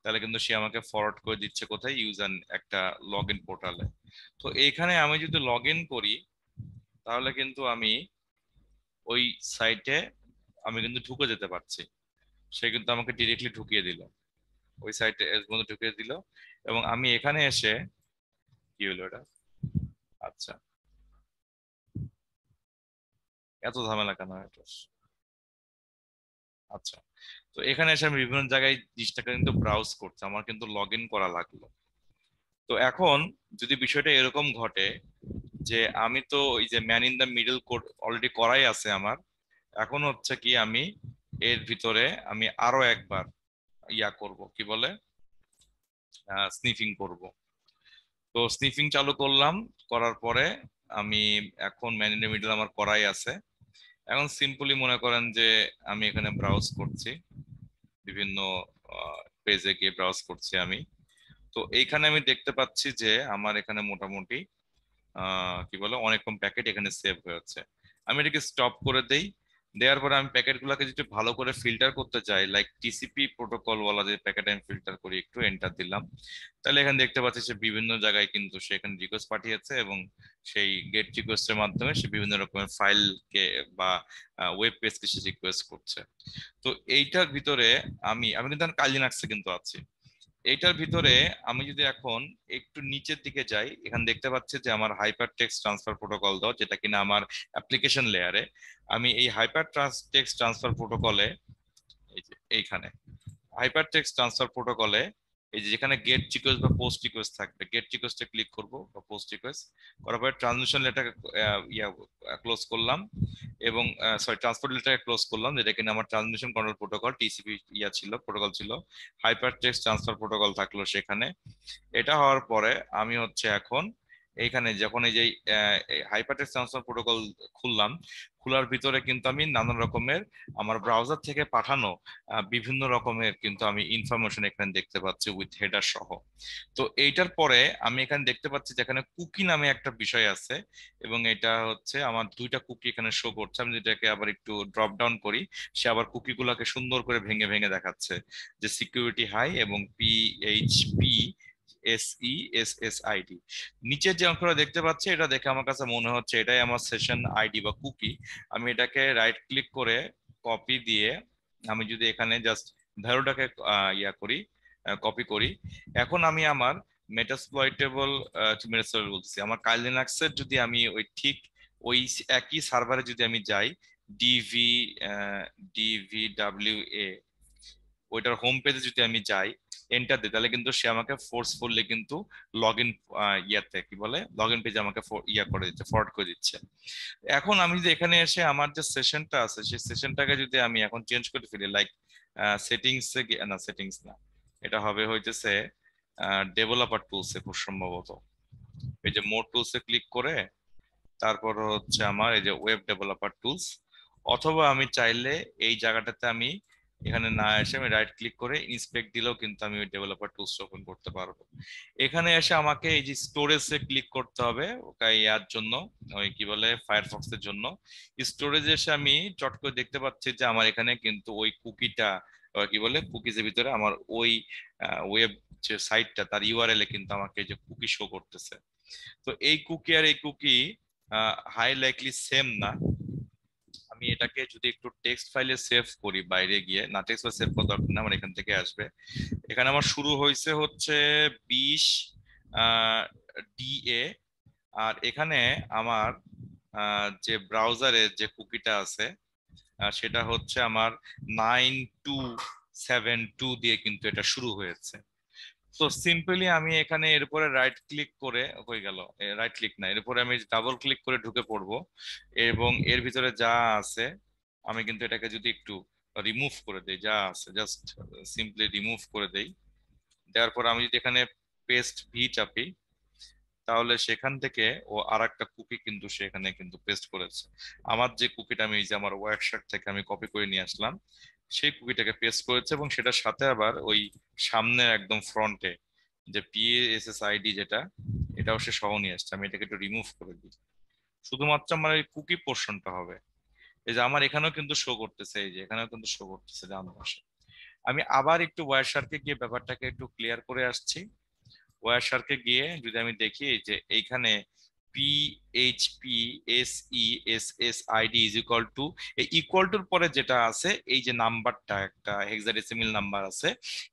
তাহলে কিন্তু সে আমাকে ফরওয়ার্ড করে দিচ্ছে কোথায়, ইউজার একটা লগ ইন পোর্টালে। তো এইখানে আমি যদি লগ ইন করি তাহলে কিন্তু আমি ওই সাইটে আমি কিন্তু ঢুকে যেতে পারছি। সে কিন্তু আমাকে ডিরেক্টলি ঢুকিয়ে দিল, ওই সাইটে ঢুকিয়ে দিল। এবং আমি এখানে এসে কি হলো এটা, আচ্ছা এত ঝামেলা কেন এটা, আচ্ছা। তো এখানে এসে আমি বিভিন্ন জায়গায় জিনিসটাকে কিন্তু ব্রাউজ করছি, আমার কিন্তু লগ ইন করা লাগলো। তো এখন যদি বিষয়টা এরকম ঘটে যে আমি তো ওই যে man in the middle code already করাই আছে আমার, এখন হচ্ছে কি আমি এর ভিতরে আমি আরো একবার করব, কি বলে স্নিফিং করব। তো স্নিফিং চালু করলাম, করার পরে আমি এখন ম্যান ইন দ্য মিডল আমার করাই আছে। এখন সিম্পলি মনে করেন যে আমি এখানে ব্রাউজ করছি, বিভিন্ন পেজে গিয়ে ব্রাউজ করছি আমি। তো এইখানে আমি দেখতে পাচ্ছি যে আমার এখানে মোটামুটি কি বলে অনেক কম প্যাকেট এখানে সেভ হয়েছে। আমি এটাকে স্টপ করে দেই, দেওয়ার পরে আমি প্যাকেটগুলোকে যদি ভালো করে ফিল্টার করতে চাই, লাইক টিসিপি প্রোটোকল বলা যে প্যাকেট আমি ফিল্টার করি, একটু এন্টার দিলাম, তাহলে এখানে দেখতে পাচ্ছি সে বিভিন্ন জায়গায় কিন্তু সে এখানে রিকোয়েস্ট পাঠিয়েছে এবং সেই গেট রিকোয়েস্টের মাধ্যমে সে বিভিন্ন রকমের ফাইলকে বা ওয়েব পেজকে সে রিকোয়েস্ট করছে। তো এইটার ভিতরে আমি কিন্তু কাইলিনাক্সে কিন্তু আছি। এইটার ভিতরে আমি যদি এখন একটু নিচের দিকে যাই, এখানে দেখতে পাচ্ছি যে আমার হাইপার টেক্সট ট্রান্সফার প্রোটোকল দাও, যেটা কিনা আমার অ্যাপ্লিকেশন লেয়ারে। আমি এই হাইপার টেক্সট ট্রান্সফার প্রোটোকলে, এই যে এইখানে হাইপার টেক্সট ট্রান্সফার প্রোটোকলে এই যে যেখানে গেট রিকোয়েস্ট বা পোস্ট রিকোয়েস্ট থাকবে, গেট রিকোয়েস্টে ক্লিক করব বা পোস্ট রিকোয়েস্ট করার পরে ট্রানজিশন লেটার ক্লোজ করলাম এবং সরি ট্রান্সপোর্ট লেটার ক্লোজ করলাম, যেটা কিনা আমার transition control protocol TCP protocol ছিল, হাইপার টেক্সট ট্রান্সফার প্রোটোকল থাকলো সেখানে। এটা হওয়ার পরে আমি হচ্ছে এখন এইখানে যখন এই যে হাইপার টেক্সট ট্রান্সফার প্রোটোকল খুললাম, খোলার ভিতরে কিন্তু আমি নানান রকমের আমার ব্রাউজার থেকে পাঠানো বিভিন্ন রকমের কিন্তু আমি ইনফরমেশন এখানে দেখতে পাচ্ছি উইথ হেডার সহ। তো এইটার পরে আমি এখানে দেখতে পাচ্ছি যেখানে কুকি নামে একটা বিষয় আছে এবং এটা হচ্ছে আমার দুইটা কুকি এখানে শো করছে। আমি যেটাকে আবার একটু ড্রপ ডাউন করি, সে আবার কুকি গুলাকে সুন্দর করে ভেঙে ভেঙে দেখাচ্ছে যে সিকিউরিটি হাই এবং PHP SESSID। নিচের যে অঙ্কটা দেখতে পাচ্ছি এটা দেখে আমার কাছে মনে হচ্ছে এটাই আমার সেশন আইডি বা কুকি। আমি এটাকে রাইট ক্লিক করে কপি দিয়ে আমি যদি এখানে জাস্ট ভ্যালুটাকে কপি করি, এখন আমি আমার মেটাসপ্লয়েটেবল বলছি আমার কাইলিনাক্সের যদি আমি ওই একই সার্ভারে যদি আমি যাই DVWA ওইটার হোম পেজে যদি আমি যাই এন্টার দিই, তাহলে কিন্তু সে আমাকে ফোর্সফুলি কিন্তু লগ ইন কি বলে লগ ইন পেজে আমাকে করে দিচ্ছে, ফরওয়ার্ড করে দিচ্ছে। এখন আমি যদি এখানে এসে আমার যে সেশনটা আছে সেই সেশনটাকে যদি আমি এখন চেঞ্জ করে ফেলি, লাইক সেটিংস না সেটিংস না, এটা হবে হইতেছে ডেভেলপার টুলসে খুব সম্ভবত। এই যে মোর টুলসে ক্লিক করে তারপর হচ্ছে আমার এই যে ওয়েব ডেভেলপার টুলস, অথবা আমি চাইলে এই জায়গাটাতে আমি এখানে না এসে আমি রাইট ক্লিক করে ইন্সপেক্ট দিলেও কিন্তু আমি ওই ডেভেলপার টুলস ওপেন করতে পারবো। এখানে এসে আমাকে এই যে স্টোরেজে ক্লিক করতে হবে ইয়ার জন্য, ওই কি বলে ফায়ারফক্সের জন্য। স্টোরেজে এসে আমি চট করে দেখতে পাচ্ছি যে আমার এখানে কিন্তু ওই কুকিটা কি বলে কুকিজের ভিতরে আমার ওই ওয়েব যে সাইটটা তার ইউআরএল এ কিন্তু আমাকে যে কুকি শো করতেছে। তো এই কুকি আর এই কুকি হাই লাইকলি সেম না। আমি এটাকে যদি একটু টেক্সট ফাইলে সেভ করি, বাইরে গিয়ে না টেক্সট ফাইলে সেভ করা দরকার না, আমার এখান থেকে আসবে। এখানে আমার শুরু হয়েছে হচ্ছে 20 DA, আর এখানে আমার যে ব্রাউজারে যে কুকিটা আছে সেটা হচ্ছে আমার 9272 দিয়ে কিন্তু এটা শুরু হয়েছে। তো সিম্পলি আমি এখানে এরপরে রাইট ক্লিক করে হয়ে গেল, রাইট ক্লিক না, এরপরে আমি ডাবল ক্লিক করে ঢুকে পড়বো এবং এর ভিতরে যা আছে আমি কিন্তু এটাকে যদি একটু রিমুভ করে দেই, যা আছে জাস্ট সিম্পলি রিমুভ করে দেই। দেওয়ার পর আমি যদি এখানে পেস্ট ভি চাপি তাহলে সেখান থেকে ও আর একটা কুকি কিন্তু সেখানে কিন্তু পেস্ট করেছে। আমার যে কুকিটা আমি এই যে আমার ওয়ার্কশপ থেকে আমি কপি করে নিয়ে আসলাম সেই কুকিটাকে পেস্ট করেছে এবং সেটার সাথে আবার ওই সামনে একদম ফ্রন্টে যে PASSID যেটা এটাও সে সহ নিয়ে আসছে। আমি এটাকে একটু রিমুভ করে দিই, শুধুমাত্র আমার এই কুকি পোর্শনটা হবে। এই যে আমার এখানেও কিন্তু শো করতেছে, এই যে এখানেও কিন্তু শো করতেছে ডান পাশে। আমি আবার একটু ওয়ারশারকে গিয়ে ব্যাপারটাকে একটু ক্লিয়ার করে আসছি। ওয়ারশারকে গিয়ে যদি আমি দেখি যে এইখানে PHP SESSID is equal to, এই ইকুয়াল টুর পরে যেটা আছে এই যে নাম্বারটা একটা হেক্সাডেসিমাল নাম্বার আছে,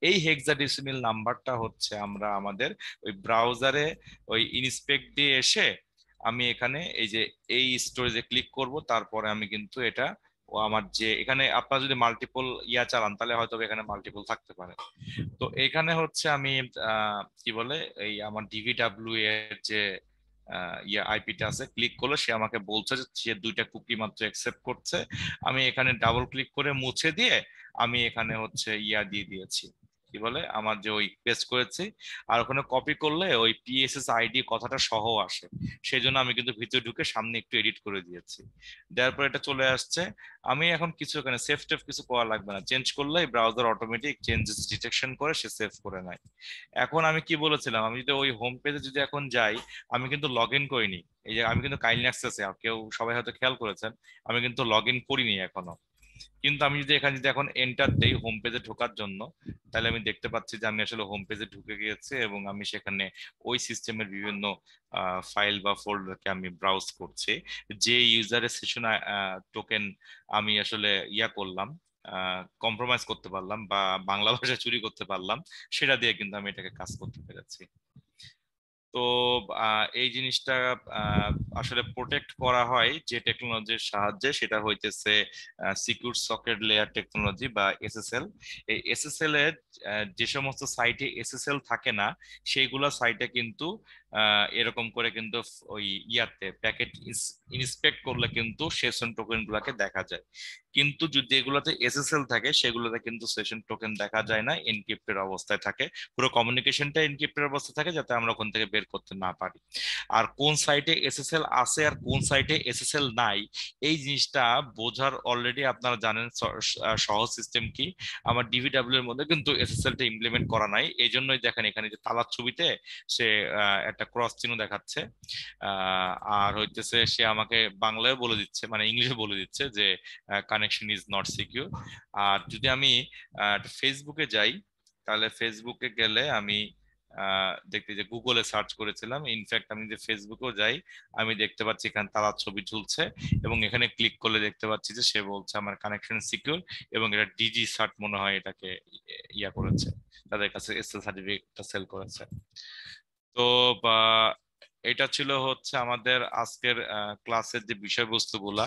এই হেক্সাডেসিমাল নাম্বারটা হচ্ছে আমরা আমাদের ওই ব্রাউজারে ওই ইনস্পেক্ট দিয়ে এসে আমি এখানে এই যে এই স্টোরেজে ক্লিক করব, তারপরে আমি কিন্তু এটা ও আমার যে এখানে আপনার যদি মাল্টিপল চালান তাহলে হয়তো এখানে মাল্টিপল থাকতে পারে। তো এখানে হচ্ছে আমি কি বলে এই আমার DVW এর যে আইপিটা আছে ক্লিক করলে সে আমাকে বলছে যে সে দুইটা কুকি মাত্র অ্যাকসেপ্ট করছে। আমি এখানে ডাবল ক্লিক করে মুছে দিয়ে আমি এখানে হচ্ছে দিয়ে দিয়েছি, কি বলে আমার যে ওই পেস্ট করেছি, আর ওখানে কপি করলে ওই পিএসএস আইডি কথাটা সহ আসে, সেই জন্য আমি কিন্তু ভিতরে ঢুকে সামনে একটু এডিট করে দিয়েছি। দেওয়ার পর এটা চলে আসছে। আমি এখন কিছু এখানে সেভ টেভ কিছু করা লাগবে না, চেঞ্জ করলে ব্রাউজার অটোমেটিক চেঞ্জেস ডিটেকশন করে সে সেভ করে নেয়। এখন আমি কি বলেছিলাম, আমি যদি ওই হোম পেজে যদি এখন যাই, আমি কিন্তু লগ ইন করিনি। এই যে আমি কিন্তু কাইন্ডলি অ্যাক্সেসে, কেউ সবাই হয়তো খেয়াল করেছেন, আমি কিন্তু লগ ইন করিনি এখনো। কিন্তু আমি যদি এখানে যদি এখন এন্টার দেই হোম পেজে ঢোকার জন্য, তাহলে আমি দেখতে পাচ্ছি যে আমি আসলে হোম পেজে ঢুকে গিয়েছি এবং আমি সেখানে ওই সিস্টেমের বিভিন্ন ফাইল বা ফোল্ডারকে আমি ব্রাউজ করছি। যে ইউজারের সেশন টোকেন আমি আসলে করলাম, কম্প্রোমাইজ করতে পারলাম বা বাংলা ভাষা চুরি করতে পারলাম, সেটা দিয়ে কিন্তু আমি এটাকে কাজ করতে পেরেছি। তো এই জিনিসটা আসলে প্রোটেক্ট করা হয় যে টেকনোলজির সাহায্যে, সেটা হইতেছে সিকিউর সকেট লেয়ার টেকনোলজি বা এসএসএল। এই এসএসএল এর যে সমস্ত সাইটে এসএসএল থাকে না, সেইগুলো সাইটে কিন্তু এরকম করে কিন্তু ওই প্যাকেট ইন্সপেক্ট করলে কিন্তু সেশন টোকেন গুলাকে দেখা যায়। কিন্তু যদি এগুলোতে এসএসএল থাকে, সেগুলোতে কিন্তু সেশন টোকেন দেখা যায় না, এনক্রিপ্টেড অবস্থায় থাকে। পুরো কমিউনিকেশনটা এনক্রিপ্টেড অবস্থায় থাকে, যাতে আমরা ওখান থেকে বের করতে না পারি। আর কোন সাইটে এসএসএল আছে আর কোন সাইটে এসএসএল নাই, এই জিনিসটা বোঝার অলরেডি আপনারা জানেন সহজ সিস্টেম কি। আমার ডিভিডব্লিউ এর মধ্যে কিন্তু এসএসএল টা ইমপ্লিমেন্ট করা নাই, এই জন্যই দেখেন এখানে যে তালার ছবিতে সে একটা ক্রস চিহ্ন দেখাচ্ছে, আর হইতেছে সে আমাকে বাংলায় বলে দিচ্ছে, মানে ইংলিশে বলে দিচ্ছে যে কানেকশন ইজ নট সিকিউর। আর যদি আমি ফেসবুকে যাই, তাহলে ফেসবুকে গেলে আমি দেখতে যে গুগলে সার্চ করেছিলাম, ইনফ্যাক্ট আমি যে ফেসবুকেও যাই, আমি দেখতে পাচ্ছি এখানে তালার ছবি ঝুলছে এবং এখানে ক্লিক করলে দেখতে পাচ্ছি যে সে বলছে আমার কানেকশন সিকিউর, এবং এটা ডিজি সার্ট মনে হয় এটাকে করেছে, তাদের কাছে এসএল সার্টিফিকেটটা সেল করেছে। তো এটা ছিল হচ্ছে আমাদের আজকের ক্লাসের যে বিষয়বস্তুগুলা।